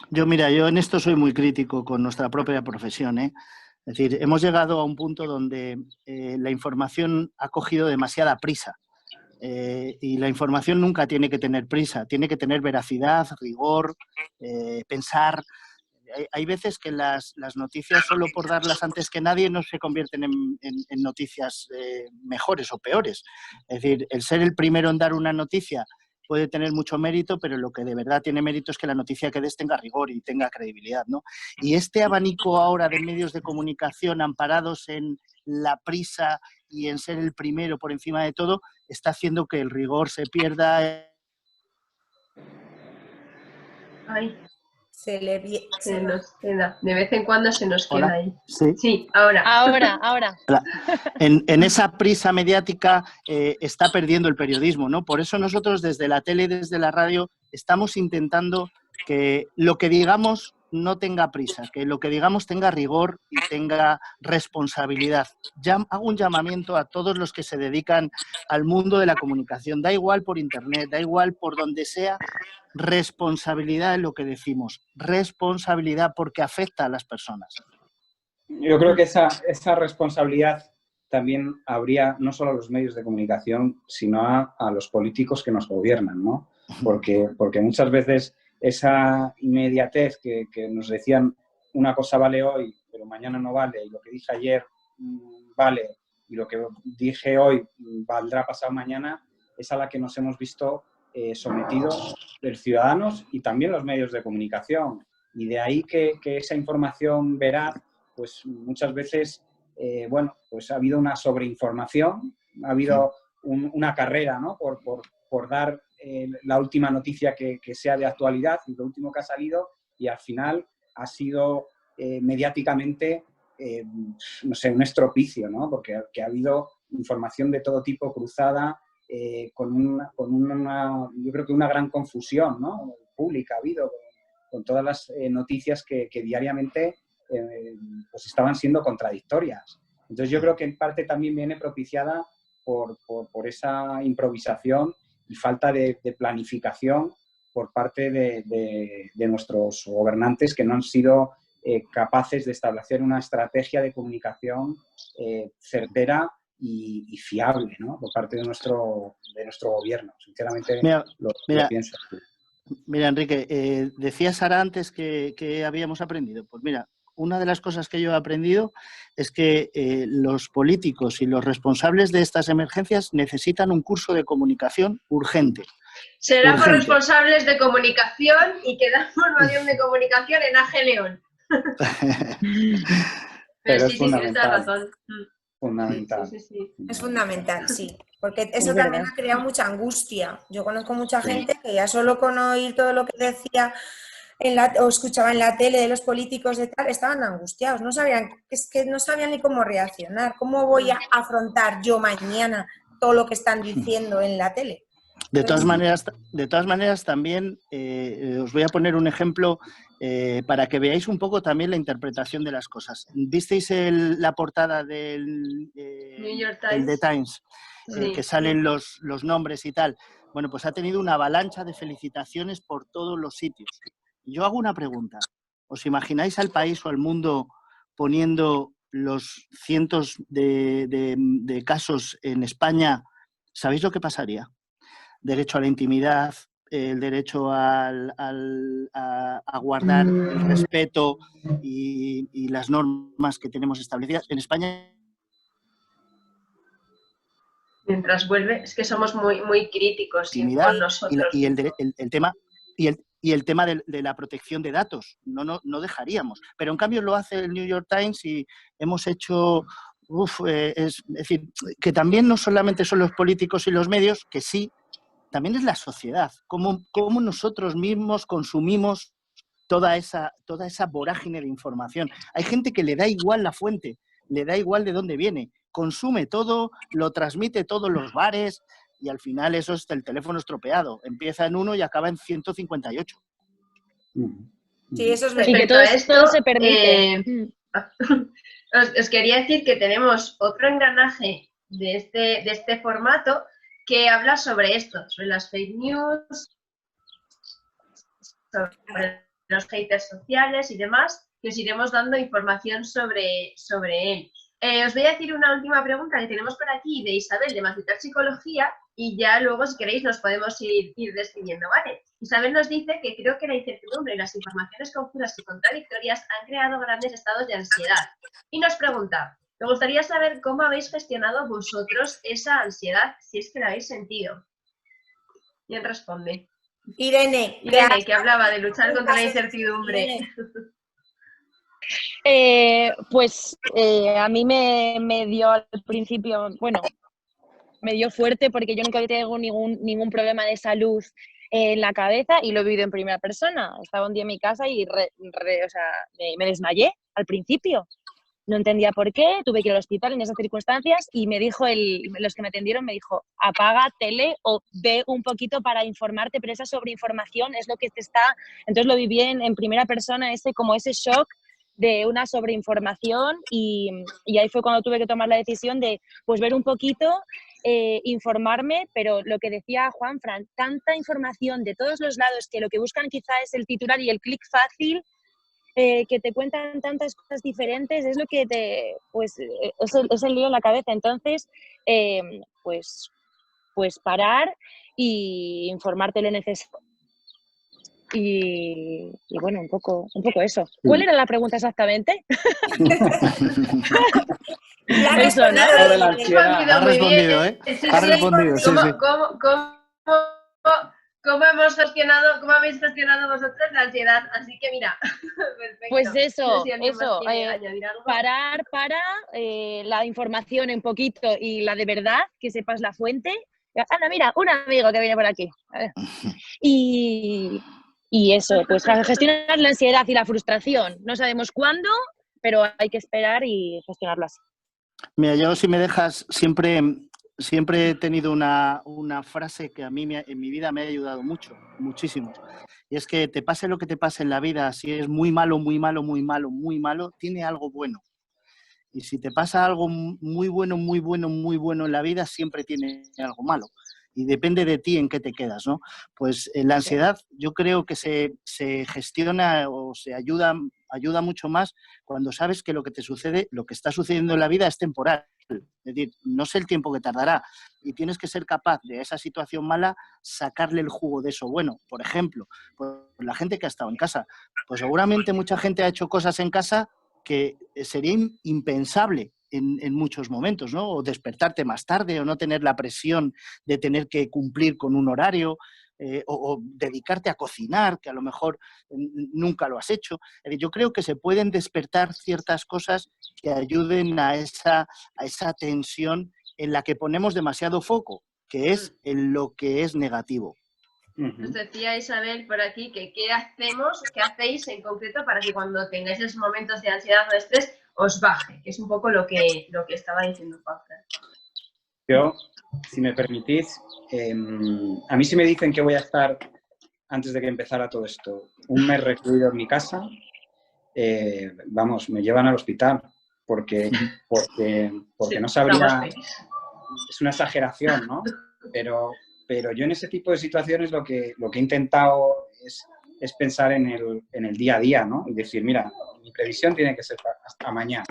Yo en esto soy muy crítico con nuestra propia profesión, ¿eh? Es decir, hemos llegado a un punto donde la información ha cogido demasiada prisa y la información nunca tiene que tener prisa, tiene que tener veracidad, rigor, pensar. Hay veces que las noticias, solo por darlas antes que nadie, no se convierten en noticias mejores o peores. Es decir, el ser el primero en dar una noticia puede tener mucho mérito, pero lo que de verdad tiene mérito es que la noticia que des tenga rigor y tenga credibilidad, ¿no? Y este abanico ahora de medios de comunicación amparados en la prisa y en ser el primero por encima de todo, está haciendo que el rigor se pierda. Ay. Se nos queda. De vez en cuando se nos queda. ¿Hola? Ahí. Sí, Ahora. En esa prisa mediática está perdiendo el periodismo, ¿no? Por eso nosotros desde la tele y desde la radio estamos intentando que lo que digamos no tenga prisa, que lo que digamos tenga rigor y tenga responsabilidad. Hago un llamamiento a todos los que se dedican al mundo de la comunicación, da igual por internet, da igual por donde sea, responsabilidad en lo que decimos, responsabilidad porque afecta a las personas. Yo creo que esa responsabilidad también habría no solo a los medios de comunicación, sino a los políticos que nos gobiernan, ¿no? Porque muchas veces esa inmediatez que nos decían una cosa vale hoy, pero mañana no vale, y lo que dije ayer vale, y lo que dije hoy valdrá pasado mañana, es a la que nos hemos visto sometidos los ciudadanos y también los medios de comunicación. Y de ahí que esa información veraz, pues muchas veces, pues ha habido una sobreinformación, ha habido una carrera, ¿no? por dar la última noticia que sea de actualidad, y lo último que ha salido, y al final ha sido mediáticamente, no sé, un estropicio, ¿no? Porque ha habido información de todo tipo cruzada, yo creo que una gran confusión, ¿no? Pública ha habido con todas las noticias que diariamente pues estaban siendo contradictorias. Entonces yo creo que en parte también viene propiciada por esa improvisación y falta de planificación por parte de nuestros gobernantes, que no han sido capaces de establecer una estrategia de comunicación certera y fiable, ¿no? Por parte de nuestro gobierno. Sinceramente, lo pienso. Mira, Enrique, decía Sara antes que habíamos aprendido. Pues mira, una de las cosas que yo he aprendido es que los políticos y los responsables de estas emergencias necesitan un curso de comunicación urgente. Será por responsables de comunicación y que dan formación de comunicación en AG León. Pero sí, tienes razón. Fundamental. Sí. Es fundamental, sí. Porque eso también ha creado mucha angustia. Yo conozco mucha gente que ya solo con oír todo lo que decía o escuchaba en la tele de los políticos de tal, estaban angustiados, no sabían ni cómo reaccionar. ¿Cómo voy a afrontar yo mañana todo lo que están diciendo en la tele? De todas maneras también os voy a poner un ejemplo para que veáis un poco también la interpretación de las cosas. ¿Visteis la portada del New York The Times? Sí, Que salen sí. los nombres y tal. Bueno, pues ha tenido una avalancha de felicitaciones por todos los sitios. Yo hago una pregunta. ¿Os imagináis al país o al mundo poniendo los cientos de casos en España? ¿Sabéis lo que pasaría? Derecho a la intimidad, el derecho a guardar el respeto y las normas que tenemos establecidas. En España... Mientras vuelve, es que somos muy críticos Intimidad con nosotros. y el tema... Y el tema de la protección de datos, no dejaríamos. Pero en cambio lo hace el New York Times y hemos hecho... es decir, que también no solamente son los políticos y los medios, que sí, también es la sociedad. Cómo nosotros mismos consumimos toda esa vorágine de información. Hay gente que le da igual la fuente, le da igual de dónde viene. Consume todo, lo transmite todos los bares... Y al final eso es el teléfono estropeado. Empieza en 1 y acaba en 158. Sí, eso es verdad. Y que todo se permite. Os quería decir que tenemos otro engranaje de este formato que habla sobre esto, sobre las fake news, sobre los haters sociales y demás, que os iremos dando información sobre él. Os voy a decir una última pregunta que tenemos por aquí de Isabel de Macitar Psicología y ya luego, si queréis, nos podemos ir despidiendo, ¿vale? Isabel nos dice que creo que la incertidumbre y las informaciones confusas y contradictorias han creado grandes estados de ansiedad. Y nos pregunta, me gustaría saber cómo habéis gestionado vosotros esa ansiedad, si es que la habéis sentido. ¿Quién responde? Irene, que hablaba de luchar contra la incertidumbre. Pues a mí me dio al principio, bueno, me dio fuerte porque yo nunca había tenido ningún problema de salud en la cabeza y lo he vivido en primera persona. Estaba un día en mi casa y me desmayé al principio. No entendía por qué, tuve que ir al hospital en esas circunstancias y me dijo los que me atendieron, me dijo, apaga tele o ve un poquito para informarte, pero esa sobreinformación es lo que te está... Entonces lo viví en primera persona, ese shock de una sobreinformación y ahí fue cuando tuve que tomar la decisión de pues ver un poquito, informarme, pero lo que decía Juanfran, tanta información de todos los lados que lo que buscan quizá es el titular y el clic fácil, que te cuentan tantas cosas diferentes, es lo que es el lío en la cabeza. Entonces, pues parar y informarte lo necesario. Y bueno, un poco eso. ¿Cuál era la pregunta exactamente? Eso, ¿no? Ha respondido, ¿eh? Ha respondido, sí, sí. ¿Cómo habéis gestionado vosotros la ansiedad? Así que mira, perfecto. Pues eso, parar la información un poquito y la de verdad, que sepas la fuente. Anda, mira, un amigo que viene por aquí. A ver. Y eso, pues gestionar la ansiedad y la frustración. No sabemos cuándo, pero hay que esperar y gestionarlo así. Mira, yo si me dejas, siempre he tenido una frase que a mí en mi vida me ha ayudado muchísimo. Y es que te pase lo que te pase en la vida, si es muy malo, tiene algo bueno. Y si te pasa algo muy bueno en la vida, siempre tiene algo malo. Y depende de ti en qué te quedas, ¿no? Pues la ansiedad yo creo que se gestiona o se ayuda mucho más cuando sabes que lo que te sucede, lo que está sucediendo en la vida es temporal. Es decir, no sé el tiempo que tardará y tienes que ser capaz de esa situación mala sacarle el jugo de eso bueno. Por ejemplo, pues la gente que ha estado en casa, pues seguramente mucha gente ha hecho cosas en casa que sería impensable en muchos momentos, ¿no? O despertarte más tarde o no tener la presión de tener que cumplir con un horario o dedicarte a cocinar, que a lo mejor nunca lo has hecho. Yo creo que se pueden despertar ciertas cosas que ayuden a esa tensión en la que ponemos demasiado foco, que es en lo que es negativo. Nos decía Isabel por aquí que qué hacéis en concreto para que cuando tengáis esos momentos de ansiedad o de estrés os baje, que es un poco lo que estaba diciendo Juanfran. Yo si me permitís, a mí si me dicen que voy a estar, antes de que empezara todo esto, un mes recluido en mi casa, vamos, me llevan al hospital, porque no sabría, es una exageración, ¿no? Pero yo en ese tipo de situaciones lo que he intentado es pensar en el día a día, ¿no? Y decir, mira, mi previsión tiene que ser hasta mañana,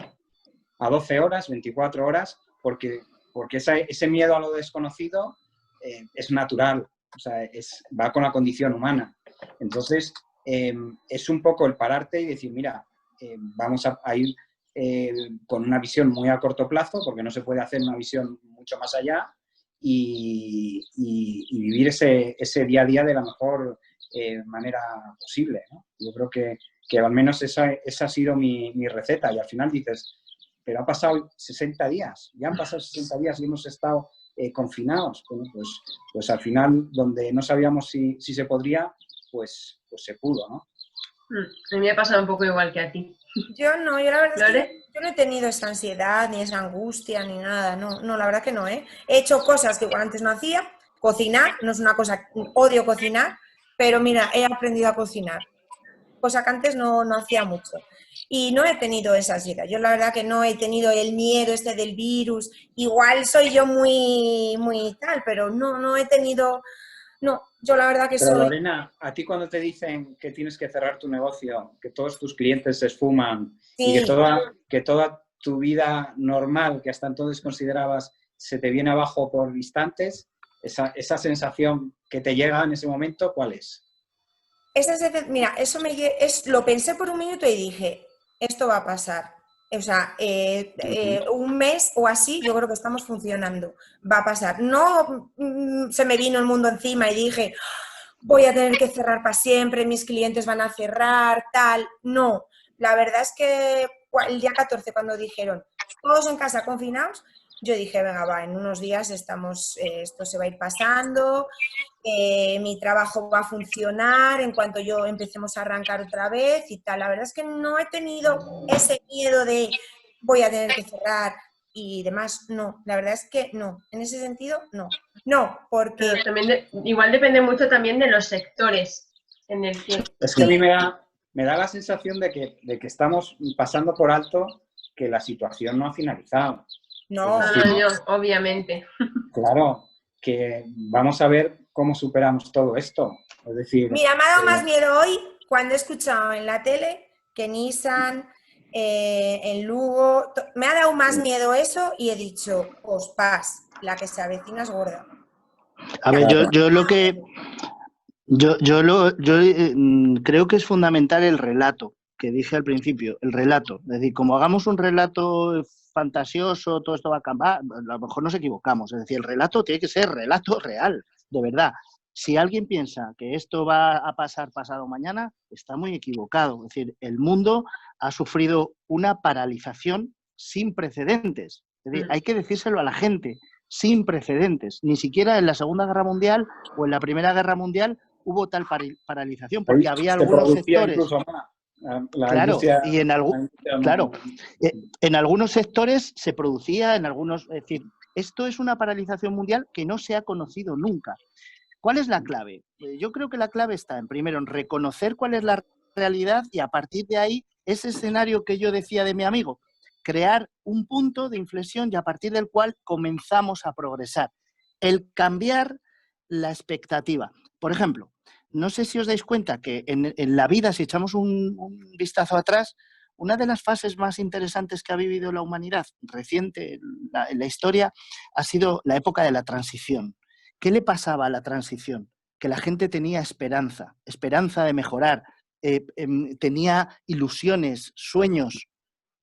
a 12 horas, 24 horas, porque ese miedo a lo desconocido es natural, o sea, va con la condición humana. Entonces, es un poco el pararte y decir, mira, vamos a ir con una visión muy a corto plazo, porque no se puede hacer una visión mucho más allá, y vivir ese día a día de la mejor manera posible, ¿no? Yo creo que al menos esa ha sido mi receta, y al final dices, pero ha pasado 60 días, ya han pasado 60 días y hemos estado confinados. Bueno, pues al final, donde no sabíamos si se podría, pues se pudo, ¿no? A mí me ha pasado un poco igual que a ti. Yo no, yo la verdad es que yo no he tenido esa ansiedad, ni esa angustia, ni nada, no, la verdad que no, ¿eh? He hecho cosas que igual antes no hacía, cocinar, no es una cosa, odio cocinar, pero mira, he aprendido a cocinar, cosa que antes no hacía mucho. Y no he tenido esa ansiedad, yo la verdad que no he tenido el miedo este del virus, igual soy yo muy tal, pero no he tenido... No, yo la verdad que Pero soy... Lorena, a ti cuando te dicen que tienes que cerrar tu negocio, que todos tus clientes se esfuman Sí. y que toda tu vida normal, que hasta entonces considerabas, se te viene abajo por instantes, esa sensación que te llega en ese momento, ¿cuál es? Mira, lo pensé por un minuto y dije, esto va a pasar. O sea, un mes o así, yo creo que estamos funcionando. Va a pasar. No se me vino el mundo encima y dije, voy a tener que cerrar para siempre, mis clientes van a cerrar, tal. No, la verdad es que el día 14, cuando dijeron, todos en casa confinados, yo dije, venga, va, en unos días esto se va a ir pasando, mi trabajo va a funcionar en cuanto yo empecemos a arrancar otra vez y tal. La verdad es que no he tenido ese miedo de voy a tener que cerrar y demás. No, la verdad es que no. En ese sentido, no. No, porque... Pero también igual depende mucho también de los sectores en el que... Es que a mí me da la sensación de que estamos pasando por alto que la situación no ha finalizado. No, obviamente. Claro, que vamos a ver cómo superamos todo esto. Es decir... Mira, me ha dado más miedo hoy cuando he escuchado en la tele que Nissan, en Lugo... Me ha dado más miedo eso y he dicho, pues paz, la que se avecina es gorda. A ver, yo lo que... Yo creo que es fundamental el relato, que dije al principio, el relato. Es decir, como hagamos un relato fantasioso, todo esto va a cambiar, a lo mejor nos equivocamos. Es decir, el relato tiene que ser relato real, de verdad. Si alguien piensa que esto va a pasar pasado mañana, está muy equivocado. Es decir, el mundo ha sufrido una paralización sin precedentes. Es decir, hay que decírselo a la gente, sin precedentes. Ni siquiera en la Segunda Guerra Mundial o en la Primera Guerra Mundial hubo tal paralización, porque había algunos sectores... Claro, y en algunos sectores se producía, en algunos... Es decir, esto es una paralización mundial que no se ha conocido nunca. ¿Cuál es la clave? Yo creo que la clave está, primero, en reconocer cuál es la realidad y a partir de ahí, ese escenario que yo decía de mi amigo, crear un punto de inflexión y a partir del cual comenzamos a progresar. El cambiar la expectativa. Por ejemplo, no sé si os dais cuenta que en la vida, si echamos un vistazo atrás, una de las fases más interesantes que ha vivido la humanidad reciente en la historia ha sido la época de la transición. ¿Qué le pasaba a la transición? Que la gente tenía esperanza de mejorar, tenía ilusiones, sueños.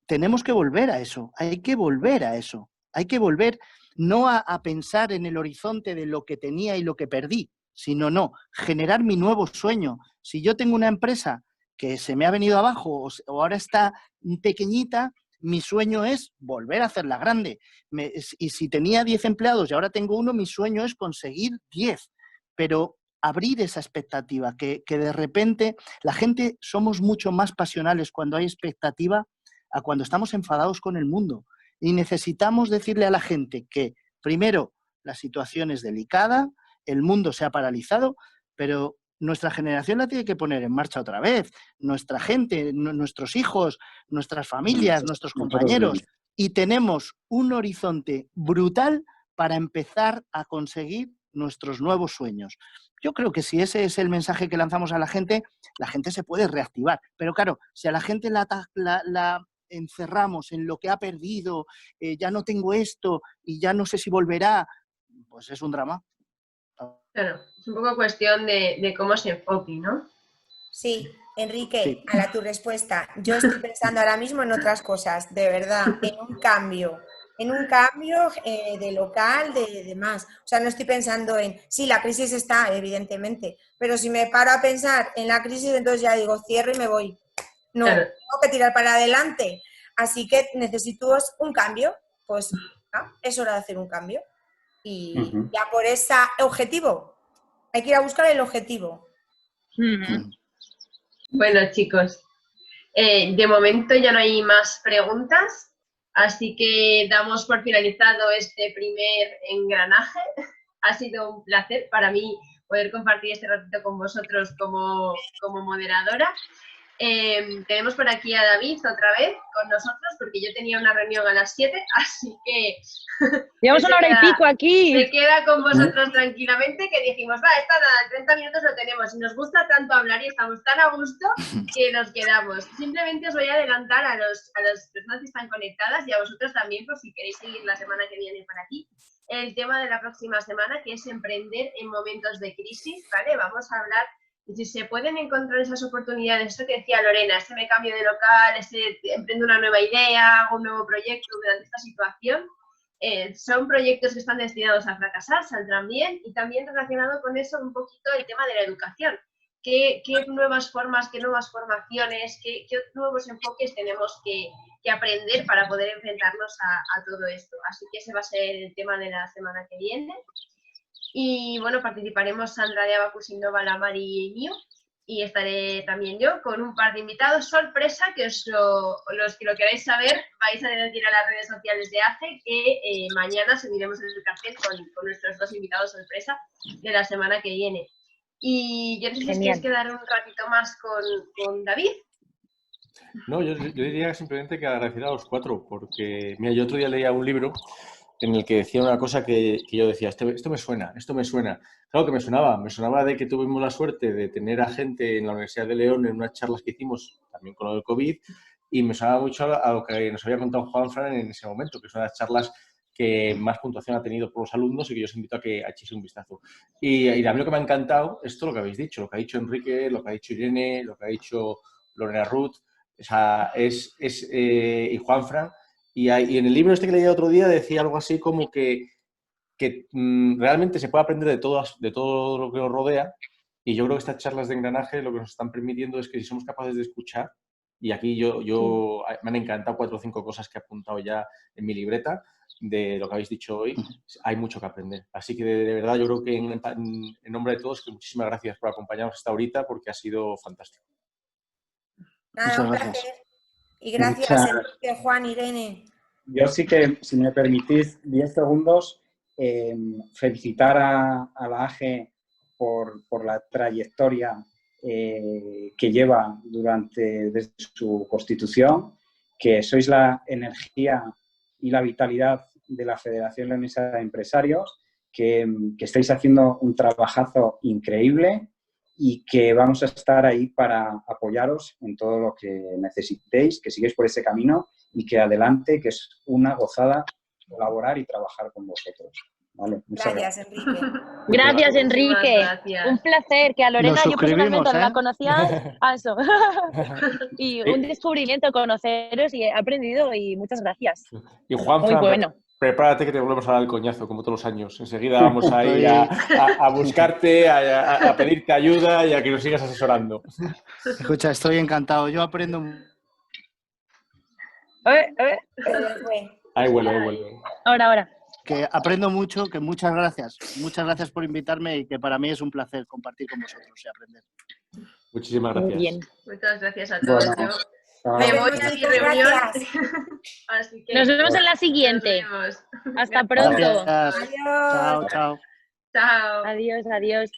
Tenemos que volver a eso, hay que volver a eso. Hay que volver no a pensar en el horizonte de lo que tenía y lo que perdí, sino generar mi nuevo sueño. Si yo tengo una empresa que se me ha venido abajo o ahora está pequeñita, mi sueño es volver a hacerla grande. Y si tenía 10 empleados y ahora tengo uno, mi sueño es conseguir 10. Pero abrir esa expectativa, que de repente la gente somos mucho más pasionales cuando hay expectativa a cuando estamos enfadados con el mundo. Y necesitamos decirle a la gente que, primero, la situación es delicada, el mundo se ha paralizado, pero nuestra generación la tiene que poner en marcha otra vez. Nuestra gente, nuestros hijos, nuestras familias, nuestros compañeros. Y tenemos un horizonte brutal para empezar a conseguir nuestros nuevos sueños. Yo creo que si ese es el mensaje que lanzamos a la gente se puede reactivar. Pero claro, si a la gente la encerramos en lo que ha perdido, ya no tengo esto y ya no sé si volverá, pues es un drama. Claro, es un poco cuestión de cómo se enfoque, ¿no? Sí, Enrique, Sí. a tu respuesta. Yo estoy pensando ahora mismo en otras cosas, de verdad, en un cambio de local, de demás. O sea, no estoy pensando en, sí, la crisis está, evidentemente, pero si me paro a pensar en la crisis, entonces ya digo, cierro y me voy. No, Claro. tengo que tirar para adelante. Así que necesito un cambio, pues es hora de hacer un cambio. Y ya por ese objetivo, hay que ir a buscar el objetivo. Bueno, chicos, de momento ya no hay más preguntas, así que damos por finalizado este primer engranaje. Ha sido un placer para mí poder compartir este ratito con vosotros como moderadora. Tenemos por aquí a David otra vez con nosotros, porque yo tenía una reunión a las 7, así que... Llevamos una hora y pico aquí. Se queda con vosotros tranquilamente, que dijimos, esta nada, en 30 minutos lo tenemos. Y nos gusta tanto hablar y estamos tan a gusto que nos quedamos. Simplemente os voy a adelantar a las personas que están conectadas y a vosotros también, por si queréis seguir la semana que viene por aquí, el tema de la próxima semana, que es emprender en momentos de crisis, ¿vale? Vamos a hablar de si se pueden encontrar esas oportunidades, esto que decía Lorena, me cambio de local, emprendo una nueva idea, hago un nuevo proyecto durante esta situación. Son proyectos que están destinados a fracasar, saldrán bien, y también relacionado con eso un poquito el tema de la educación. ¿Qué nuevas formas, qué nuevas formaciones, qué nuevos enfoques tenemos que aprender para poder enfrentarnos a todo esto? Así que ese va a ser el tema de la semana que viene. Y bueno, participaremos Sandra de Abacus Innova, la Mari y mío, y estaré también yo con un par de invitados sorpresa que los que lo queráis saber vais a tener que ir a las redes sociales de ACE, que mañana subiremos el cartel con nuestros dos invitados sorpresa de la semana que viene. Y yo no sé si os queréis quedar un ratito más con David. No, yo diría simplemente que agradecer a los cuatro, porque mira, yo otro día leía un libro en el que decía una cosa que yo decía, esto me suena. Claro que me sonaba de que tuvimos la suerte de tener a gente en la Universidad de León en unas charlas que hicimos también con lo del COVID, y me sonaba mucho a lo que nos había contado Juanfran en ese momento, que son las charlas que más puntuación ha tenido por los alumnos y que yo os invito a que echéis un vistazo. Y a mí lo que me ha encantado es todo lo que habéis dicho, lo que ha dicho Enrique, lo que ha dicho Irene, lo que ha dicho Lorena Ruth, y Juanfran. Y en el libro este que leí otro día decía algo así como que realmente se puede aprender de todo lo que nos rodea, y yo creo que estas charlas de engranaje lo que nos están permitiendo es que si somos capaces de escuchar, y aquí me han encantado 4 o 5 cosas que he apuntado ya en mi libreta de lo que habéis dicho hoy, hay mucho que aprender. Así que de verdad yo creo que en nombre de todos, que muchísimas gracias por acompañarnos hasta ahorita, porque ha sido fantástico. Nada, un placer. Y gracias, Enrique, Juan, Irene. Yo sí que, si me permitís 10 segundos, felicitar a la AGE por la trayectoria que lleva desde su constitución, que sois la energía y la vitalidad de la Federación Leonesa de Empresarios, que estáis haciendo un trabajazo increíble y que vamos a estar ahí para apoyaros en todo lo que necesitéis, que sigáis por ese camino y que adelante, que es una gozada colaborar y trabajar con vosotros. ¿Vale? Gracias, Enrique. Gracias, Enrique. Gracias. Un placer, que a Lorena yo personalmente no la conocía. Eso. Y un descubrimiento conoceros, y he aprendido, y muchas gracias. Y Juan, muy bueno. Prepárate que te volvemos a dar el coñazo, como todos los años. Enseguida vamos a ir a buscarte, a pedirte ayuda y a que nos sigas asesorando. Escucha, estoy encantado. Yo aprendo... Ahí vuelve. Ahora. Que aprendo mucho, que muchas gracias. Muchas gracias por invitarme y que para mí es un placer compartir con vosotros y aprender. Muchísimas gracias. Muy bien. Muchas gracias a todos. Bueno, Me voy a mi reunión. Gracias. Así que Nos vemos en la siguiente. nos vemos. Hasta pronto. Gracias. Adiós. Chao, chao. Chao. Adiós, adiós.